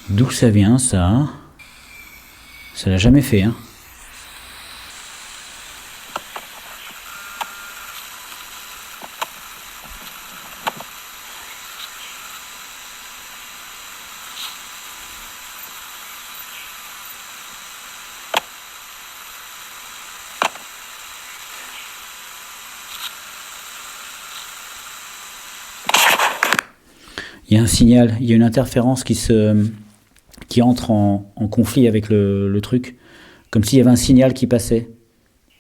D'où ça vient ça? Ça l'a jamais fait, hein? Il y a un signal, il y a une interférence qui entre en conflit avec le truc, comme s'il y avait un signal qui passait.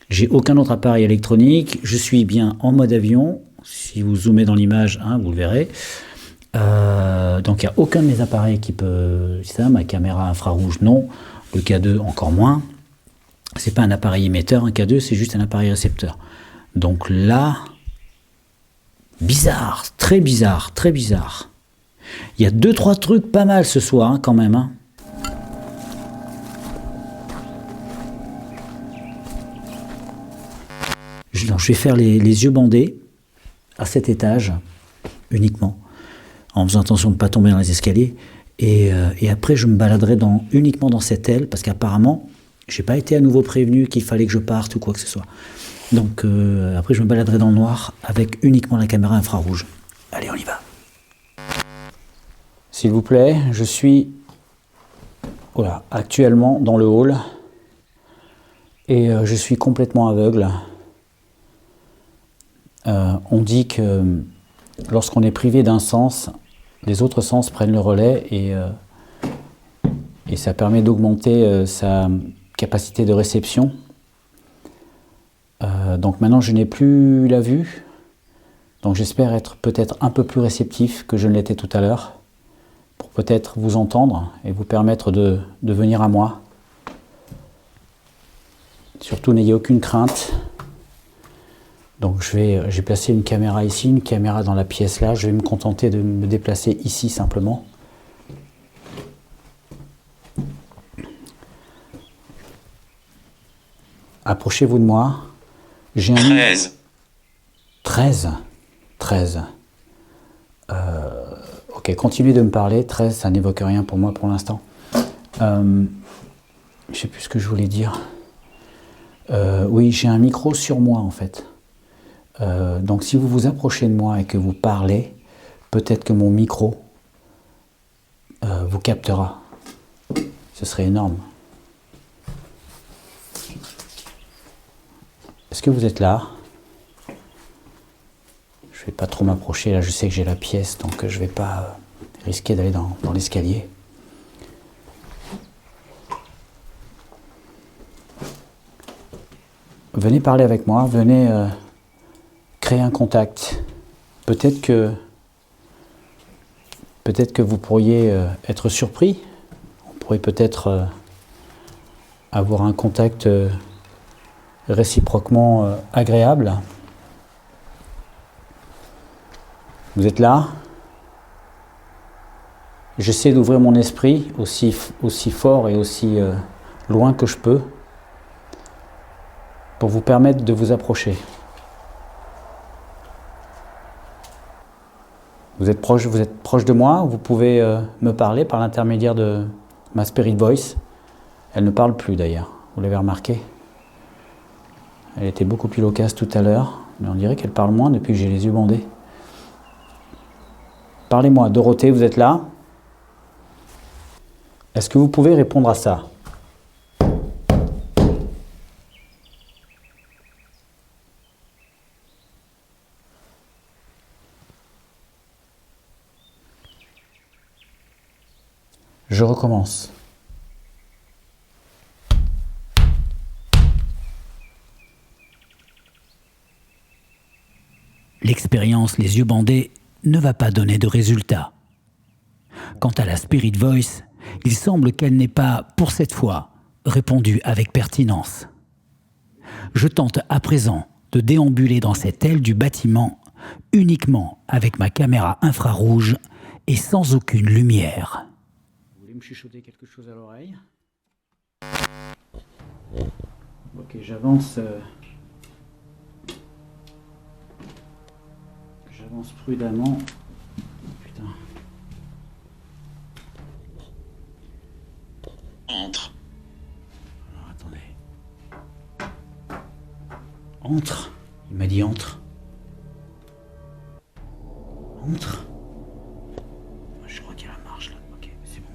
J'ai aucun autre appareil électronique, je suis bien en mode avion, si vous zoomez dans l'image, hein, vous le verrez. Donc il n'y a aucun de mes appareils qui peut... Ça, ma caméra infrarouge, non. Le K2, encore moins. C'est pas un appareil émetteur, un K2, c'est juste un appareil récepteur. Donc là... Bizarre, très bizarre, très bizarre. Il y a 2-3 trucs pas mal ce soir, hein, quand même. Hein. Je vais faire les yeux bandés à cet étage, uniquement, en faisant attention de ne pas tomber dans les escaliers. Et après, je me baladerai uniquement dans cette aile, parce qu'apparemment, je n'ai pas été à nouveau prévenu qu'il fallait que je parte ou quoi que ce soit. Donc après, je me baladerai dans le noir avec uniquement la caméra infrarouge. Allez, on y va. S'il vous plaît, je suis actuellement dans le hall et je suis complètement aveugle. On dit que lorsqu'on est privé d'un sens, les autres sens prennent le relais et ça permet d'augmenter sa capacité de réception. Donc maintenant je n'ai plus la vue, donc j'espère être peut-être un peu plus réceptif que je ne l'étais tout à l'heure, pour peut-être vous entendre et vous permettre de venir à moi. Surtout n'ayez aucune crainte. Donc j'ai placé une caméra ici, une caméra dans la pièce là, je vais me contenter de me déplacer ici simplement. Approchez-vous de moi. J'ai un 13. 13. Ok, continuez de me parler. 13, ça n'évoque rien pour moi pour l'instant. Je sais plus ce que je voulais dire. Oui, j'ai un micro sur moi en fait. Donc si vous vous approchez de moi et que vous parlez, peut-être que mon micro vous captera. Ce serait énorme. Est-ce que vous êtes là? Je ne vais pas trop m'approcher, là je sais que j'ai la pièce, donc je ne vais pas risquer d'aller dans l'escalier. Venez parler avec moi, venez créer un contact. Peut-être que vous pourriez être surpris. On pourrait peut-être avoir un contact réciproquement agréable. Vous êtes là? J'essaie d'ouvrir mon esprit aussi fort et aussi loin que je peux, pour vous permettre de vous approcher. Vous êtes proche de moi, vous pouvez me parler par l'intermédiaire de ma Spirit Voice. Elle ne parle plus d'ailleurs, vous l'avez remarqué. Elle était beaucoup plus loquace tout à l'heure, mais on dirait qu'elle parle moins depuis que j'ai les yeux bandés. Parlez-moi, Dorothée, vous êtes là? Est-ce que vous pouvez répondre à ça? Je recommence. L'expérience les yeux bandés ne va pas donner de résultat. Quant à la Spirit Voice, il semble qu'elle n'ait pas, pour cette fois, répondu avec pertinence. Je tente à présent de déambuler dans cette aile du bâtiment uniquement avec ma caméra infrarouge et sans aucune lumière. Vous voulez me chuchoter quelque chose à l'oreille? Ok, j'avance. J'avance prudemment. Putain. Entre. Alors attendez. Entre. Il m'a dit entre. Entre. Je crois qu'il y a la marche là. Ok, c'est bon.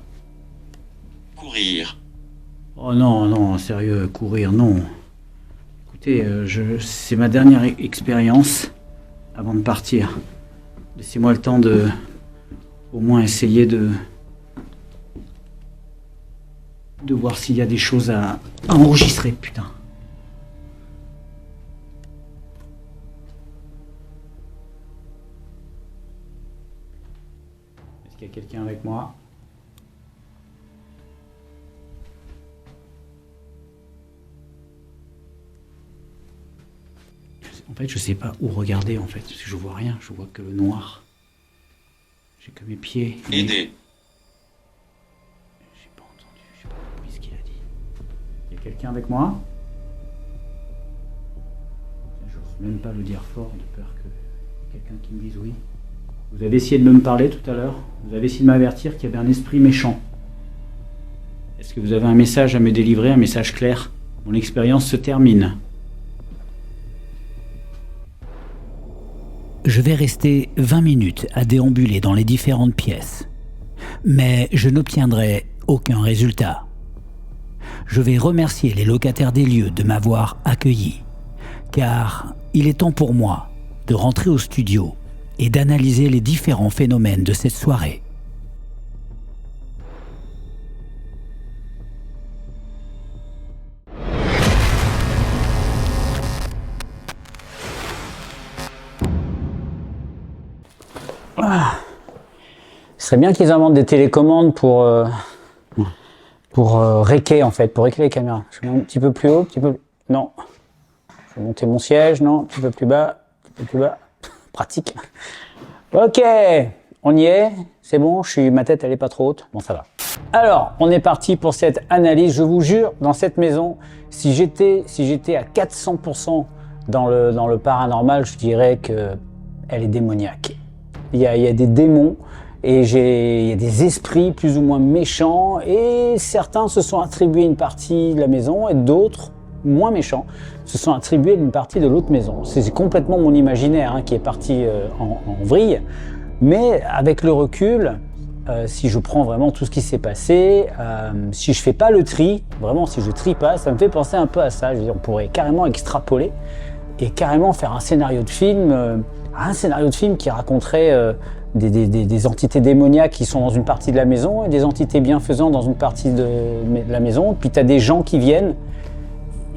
Courir. Oh non, non, sérieux, courir, non. Écoutez, c'est ma dernière expérience avant de partir. Laissez-moi le temps de au moins essayer de voir s'il y a des choses à enregistrer, putain. Est-ce qu'il y a quelqu'un avec moi? En fait, je sais pas où regarder, en fait, parce que je vois rien, je vois que le noir. J'ai que mes pieds. Aider. J'ai pas entendu, j'ai pas compris ce qu'il a dit. Il y a quelqu'un avec moi? J'ose même pas le dire fort, de peur que quelqu'un qui me dise oui. Vous avez essayé de me parler tout à l'heure. Vous avez essayé de m'avertir qu'il y avait un esprit méchant. Est-ce que vous avez un message à me délivrer, un message clair? Mon expérience se termine. Je vais rester 20 minutes à déambuler dans les différentes pièces. Mais je n'obtiendrai aucun résultat. Je vais remercier les locataires des lieux de m'avoir accueilli, car il est temps pour moi de rentrer au studio et d'analyser les différents phénomènes de cette soirée. Ce serait bien qu'ils inventent des télécommandes pour réquer en fait, pour réquer les caméras. Je vais un petit peu plus haut, un petit peu... Non. Je vais monter mon siège, non, un petit peu plus bas, un petit peu plus bas. Pratique. Ok, on y est, c'est bon, ma tête elle est pas trop haute, bon ça va. Alors, on est parti pour cette analyse. Je vous jure, dans cette maison, si j'étais à 400% dans le paranormal, je dirais que elle est démoniaque. Il y a des démons et il y a des esprits plus ou moins méchants et certains se sont attribués une partie de la maison et d'autres, moins méchants, se sont attribués une partie de l'autre maison. C'est complètement mon imaginaire qui est parti en vrille, mais avec le recul, si je prends vraiment tout ce qui s'est passé, si je fais pas le tri, vraiment si je trie pas, ça me fait penser un peu à ça. Je veux dire, on pourrait carrément extrapoler et carrément faire un scénario de film qui raconterait des entités démoniaques qui sont dans une partie de la maison et des entités bienfaisantes dans une partie de la maison. Puis tu as des gens qui viennent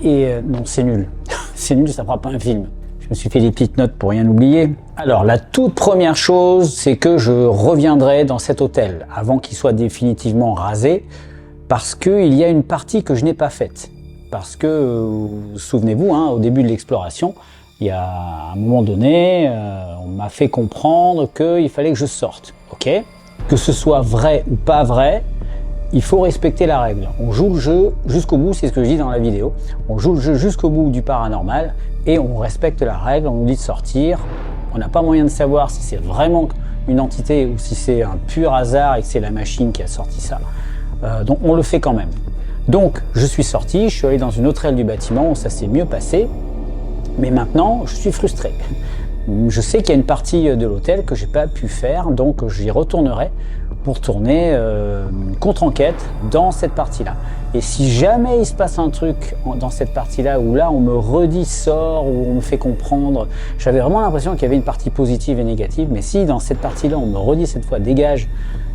et non, c'est nul. C'est nul, ça fera pas un film. Je me suis fait des petites notes pour rien oublier. Alors, la toute première chose, c'est que je reviendrai dans cet hôtel avant qu'il soit définitivement rasé parce qu'il y a une partie que je n'ai pas faite. Parce que, souvenez-vous, au début de l'exploration, il y a un moment donné, on m'a fait comprendre qu'il fallait que je sorte, ok? Que ce soit vrai ou pas vrai, il faut respecter la règle. On joue le jeu jusqu'au bout, c'est ce que je dis dans la vidéo. On joue le jeu jusqu'au bout du paranormal et on respecte la règle, on nous dit de sortir. On n'a pas moyen de savoir si c'est vraiment une entité ou si c'est un pur hasard et que c'est la machine qui a sorti ça. Donc on le fait quand même. Donc je suis sorti, je suis allé dans une autre aile du bâtiment, ça s'est mieux passé. Mais maintenant, je suis frustré. Je sais qu'il y a une partie de l'hôtel que j'ai pas pu faire, donc j'y retournerai pour tourner une contre-enquête dans cette partie-là. Et si jamais il se passe un truc dans cette partie-là, où là on me redit sort, où on me fait comprendre, j'avais vraiment l'impression qu'il y avait une partie positive et négative, mais si dans cette partie-là on me redit cette fois dégage,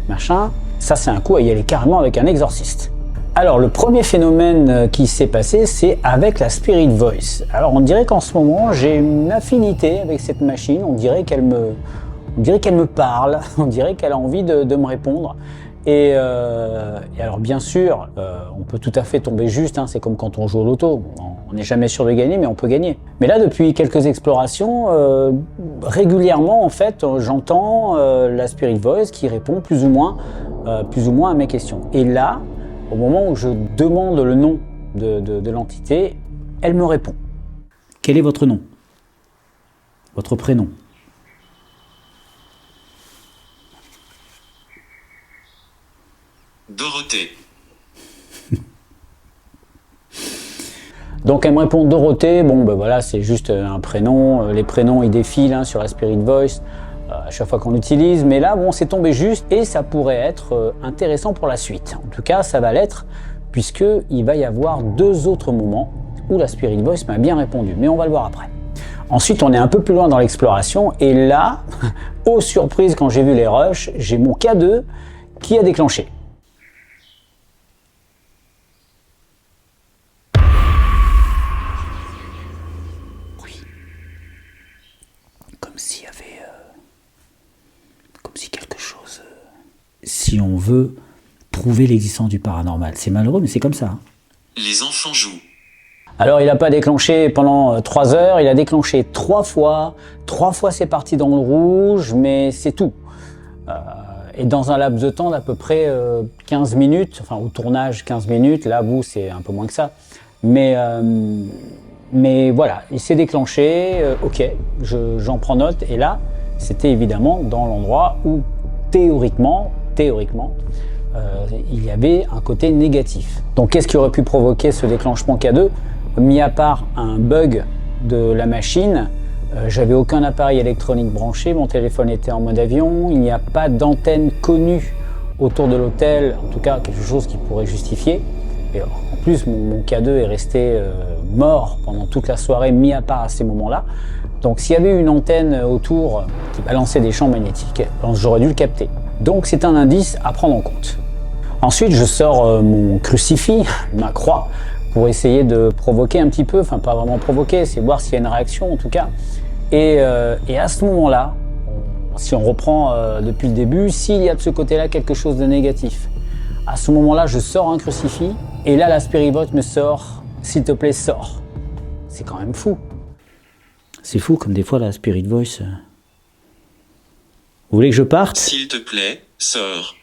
machin, ça c'est un coup à y aller carrément avec un exorciste. Alors le premier phénomène qui s'est passé, c'est avec la Spirit Voice. Alors on dirait qu'en ce moment j'ai une affinité avec cette machine, on dirait qu'elle me parle, on dirait qu'elle a envie de me répondre. Et alors bien sûr, on peut tout à fait tomber juste, hein, c'est comme quand on joue au loto, on n'est jamais sûr de gagner, mais on peut gagner. Mais là, depuis quelques explorations, régulièrement en fait, j'entends la Spirit Voice qui répond plus ou moins à mes questions. Et là, au moment où je demande le nom de l'entité, elle me répond. Quel est votre nom? Votre prénom? Dorothée. Donc elle me répond Dorothée, bon ben voilà, c'est juste un prénom, les prénoms ils défilent hein, sur la Spirit Voice à chaque fois qu'on l'utilise, mais là bon c'est tombé juste et ça pourrait être intéressant pour la suite. En tout cas ça va l'être puisqu'il va y avoir 2 autres moments où la Spirit Voice m'a bien répondu, mais on va le voir après. Ensuite on est un peu plus loin dans l'exploration et là, aux surprises quand j'ai vu les rushs, j'ai mon K2 qui a déclenché. Si on veut prouver l'existence du paranormal. C'est malheureux, mais c'est comme ça. Hein. Les enfants jouent. Alors il n'a pas déclenché pendant 3 heures, il a déclenché 3 fois. 3 fois c'est parti dans le rouge, mais c'est tout. Et dans un laps de temps d'à peu près 15 minutes, enfin au tournage 15 minutes, là vous c'est un peu moins que ça. Mais voilà, il s'est déclenché, ok, j'en prends note. Et là, c'était évidemment dans l'endroit où théoriquement, il y avait un côté négatif. Donc qu'est-ce qui aurait pu provoquer ce déclenchement K2? Mis à part un bug de la machine, j'avais aucun appareil électronique branché, mon téléphone était en mode avion, il n'y a pas d'antenne connue autour de l'hôtel, en tout cas quelque chose qui pourrait justifier. Et en plus mon K2 est resté mort pendant toute la soirée, mis à part à ces moments-là. Donc s'il y avait une antenne autour qui balançait des champs magnétiques, j'aurais dû le capter. Donc c'est un indice à prendre en compte. Ensuite je sors mon crucifix, ma croix, pour essayer de provoquer un petit peu, enfin pas vraiment provoquer, c'est voir s'il y a une réaction en tout cas. Et à ce moment-là, si on reprend depuis le début, s'il y a de ce côté-là quelque chose de négatif, à ce moment-là je sors un crucifix et là la Spirit Voice me sort, s'il te plaît sors. C'est quand même fou. C'est fou comme des fois la Spirit Voice... Vous voulez que je parte? S'il te plaît, sors.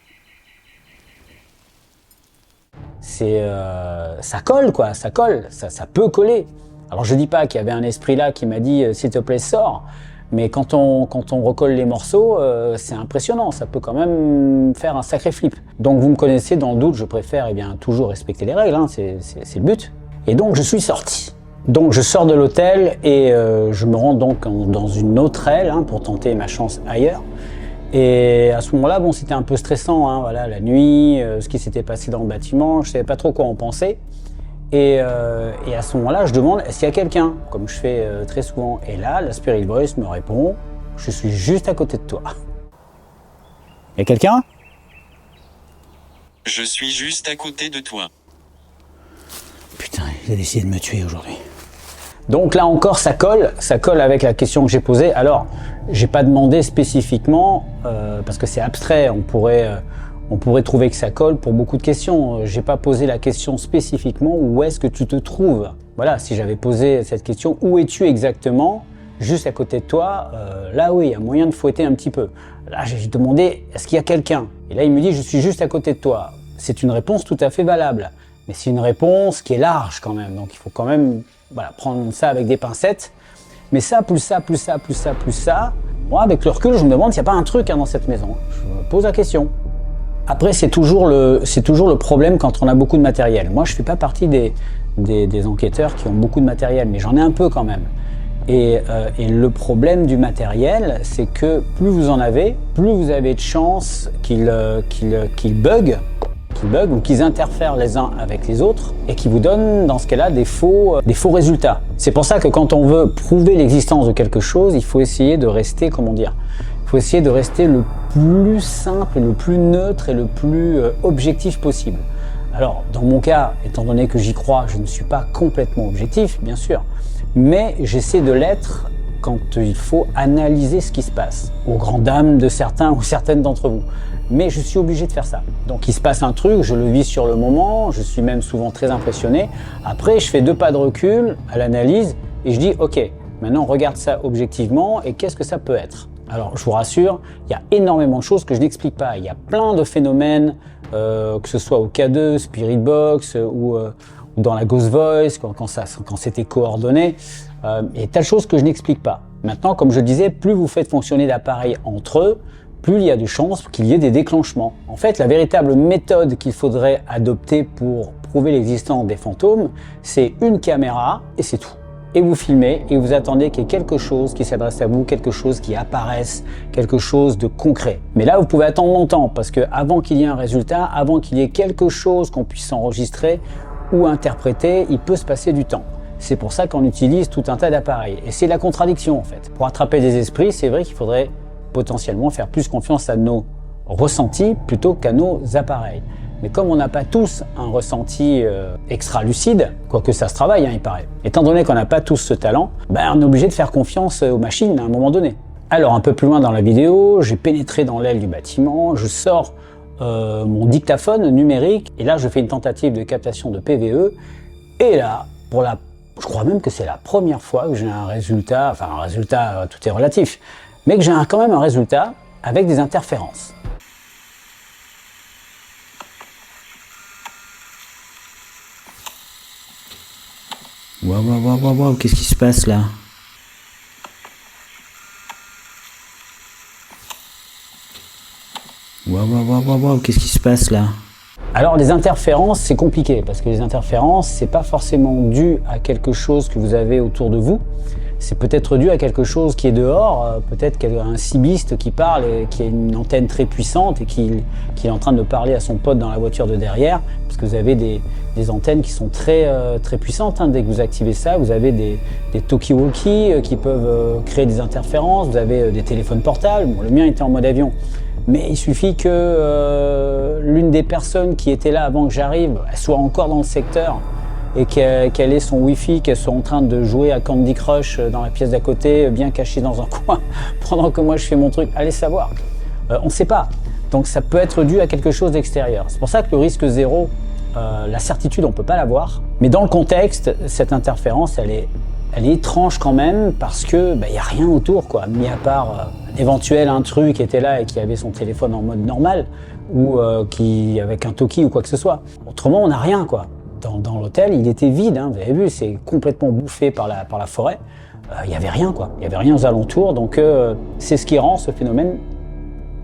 Ça colle quoi, ça colle, ça peut coller. Alors je dis pas qu'il y avait un esprit là qui m'a dit s'il te plaît sors, mais quand on recolle les morceaux, c'est impressionnant, ça peut quand même faire un sacré flip. Donc vous me connaissez, dans le doute, je préfère toujours respecter les règles, hein, c'est le but. Et donc je suis sorti. Donc je sors de l'hôtel et je me rends donc dans une autre aile hein, pour tenter ma chance ailleurs. Et à ce moment-là, bon, c'était un peu stressant, hein, voilà, la nuit, ce qui s'était passé dans le bâtiment, je ne savais pas trop quoi en penser. Et à ce moment-là, je demande, est-ce qu'il y a quelqu'un, comme je fais très souvent. Et là, la Spirit Voice me répond, je suis juste à côté de toi. Il y a quelqu'un? Je suis juste à côté de toi. Putain, il a décidé de me tuer aujourd'hui. Donc là encore, ça colle avec la question que j'ai posée. Alors, j'ai pas demandé spécifiquement, parce que c'est abstrait, on pourrait trouver que ça colle pour beaucoup de questions. J'ai pas posé la question spécifiquement, où est-ce que tu te trouves? Voilà, si j'avais posé cette question, où es-tu exactement? Juste à côté de toi, là oui, il y a moyen de fouetter un petit peu. Là, j'ai demandé, est-ce qu'il y a quelqu'un? Et là, il me dit, je suis juste à côté de toi. c'est une réponse tout à fait valable. Mais c'est une réponse qui est large quand même. Donc il faut quand même prendre ça avec des pincettes. Mais ça, plus ça, plus ça, plus ça, plus ça. Moi, avec le recul, je me demande s'il n'y a pas un truc dans cette maison. Je me pose la question. Après, c'est toujours le problème quand on a beaucoup de matériel. Moi, je ne fais pas partie des enquêteurs qui ont beaucoup de matériel, mais j'en ai un peu quand même. Et le problème du matériel, c'est que plus vous en avez, plus vous avez de chances qu'il bug ou qu'ils interfèrent les uns avec les autres et qui vous donnent, dans ce cas-là, des faux résultats. C'est pour ça que quand on veut prouver l'existence de quelque chose, il faut essayer de rester, il faut essayer de rester le plus simple, le plus neutre et le plus objectif possible. Alors, dans mon cas, étant donné que j'y crois, je ne suis pas complètement objectif, bien sûr, mais j'essaie de l'être quand il faut analyser ce qui se passe, aux grandes dames de certains ou certaines d'entre vous. Mais je suis obligé de faire ça. Donc il se passe un truc, je le vis sur le moment, je suis même souvent très impressionné. Après, je fais 2 pas de recul à l'analyse et je dis « Ok, maintenant regarde ça objectivement et qu'est-ce que ça peut être ?» Alors, je vous rassure, il y a énormément de choses que je n'explique pas. Il y a plein de phénomènes, que ce soit au K2, Spirit Box ou dans la Ghost Voice, quand c'était coordonné. Il y a tas de choses que je n'explique pas. Maintenant, comme je le disais, plus vous faites fonctionner l'appareil entre eux, plus il y a de chances qu'il y ait des déclenchements. En fait, la véritable méthode qu'il faudrait adopter pour prouver l'existence des fantômes, c'est une caméra et c'est tout. Et vous filmez et vous attendez qu'il y ait quelque chose qui s'adresse à vous, quelque chose qui apparaisse, quelque chose de concret. Mais là, vous pouvez attendre longtemps parce que avant qu'il y ait un résultat, avant qu'il y ait quelque chose qu'on puisse enregistrer ou interpréter, il peut se passer du temps. C'est pour ça qu'on utilise tout un tas d'appareils. Et c'est la contradiction en fait. Pour attraper des esprits, c'est vrai qu'il faudrait potentiellement faire plus confiance à nos ressentis plutôt qu'à nos appareils. Mais comme on n'a pas tous un ressenti extra-lucide, quoique ça se travaille, il paraît. Étant donné qu'on n'a pas tous ce talent, on est obligé de faire confiance aux machines à un moment donné. Alors un peu plus loin dans la vidéo, j'ai pénétré dans l'aile du bâtiment, je sors mon dictaphone numérique et là je fais une tentative de captation de PVE et là, je crois même que c'est la première fois que j'ai un résultat, tout est relatif, mais que j'ai quand même un résultat avec des interférences. Waouh, qu'est-ce qui se passe là? Waouh, qu'est-ce qui se passe là? Alors les interférences, c'est compliqué parce que les interférences, c'est pas forcément dû à quelque chose que vous avez autour de vous. C'est peut-être dû à quelque chose qui est dehors, peut-être qu'il y a un cibiste qui parle et qui a une antenne très puissante et qui est en train de parler à son pote dans la voiture de derrière, parce que vous avez des antennes qui sont très puissantes. Dès que vous activez ça, vous avez des talkie-walkie qui peuvent créer des interférences, vous avez des téléphones portables. Bon, le mien était en mode avion, mais il suffit que l'une des personnes qui était là avant que j'arrive, elle soit encore dans le secteur et qu'elle ait son Wi-Fi, qu'elle soit en train de jouer à Candy Crush dans la pièce d'à côté, bien cachée dans un coin, pendant que moi je fais mon truc. Allez savoir, on ne sait pas. Donc ça peut être dû à quelque chose d'extérieur. C'est pour ça que le risque zéro, la certitude, on ne peut pas l'avoir. Mais dans le contexte, cette interférence, elle est étrange quand même, parce que y a rien autour, quoi, mis à part éventuel un truc qui était là et qui avait son téléphone en mode normal, ou qui avec un talkie ou quoi que ce soit. Autrement, on n'a rien, quoi. Dans l'hôtel, il était vide, vous avez vu, c'est complètement bouffé par la forêt. Il n'y avait rien, quoi. Il n'y avait rien aux alentours, donc c'est ce qui rend ce phénomène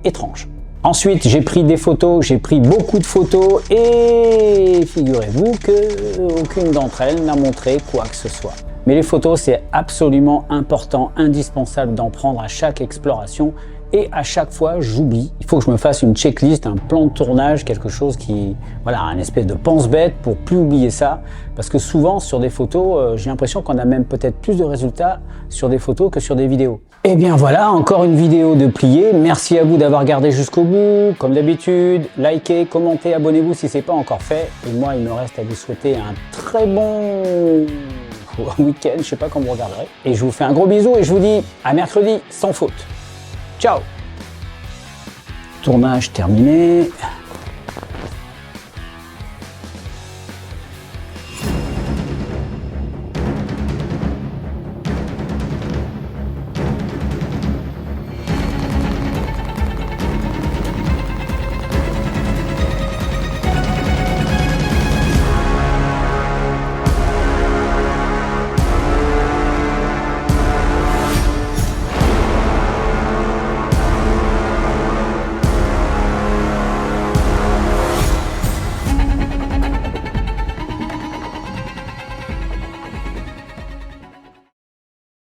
étrange. Ensuite, j'ai pris des photos, j'ai pris beaucoup de photos et figurez-vous qu'aucune d'entre elles n'a montré quoi que ce soit. Mais les photos, c'est absolument important, indispensable d'en prendre à chaque exploration. Et à chaque fois, j'oublie. Il faut que je me fasse une checklist, un plan de tournage, quelque chose qui... Voilà, un espèce de pense-bête pour plus oublier ça. Parce que souvent, sur des photos, j'ai l'impression qu'on a même peut-être plus de résultats sur des photos que sur des vidéos. Et bien voilà, encore une vidéo de pliée. Merci à vous d'avoir regardé jusqu'au bout. Comme d'habitude, likez, commentez, abonnez-vous si ce n'est pas encore fait. Et moi, il me reste à vous souhaiter un très bon week-end. Je ne sais pas quand vous regarderez. Et je vous fais un gros bisou et je vous dis à mercredi sans faute. Ciao! Tournage terminé.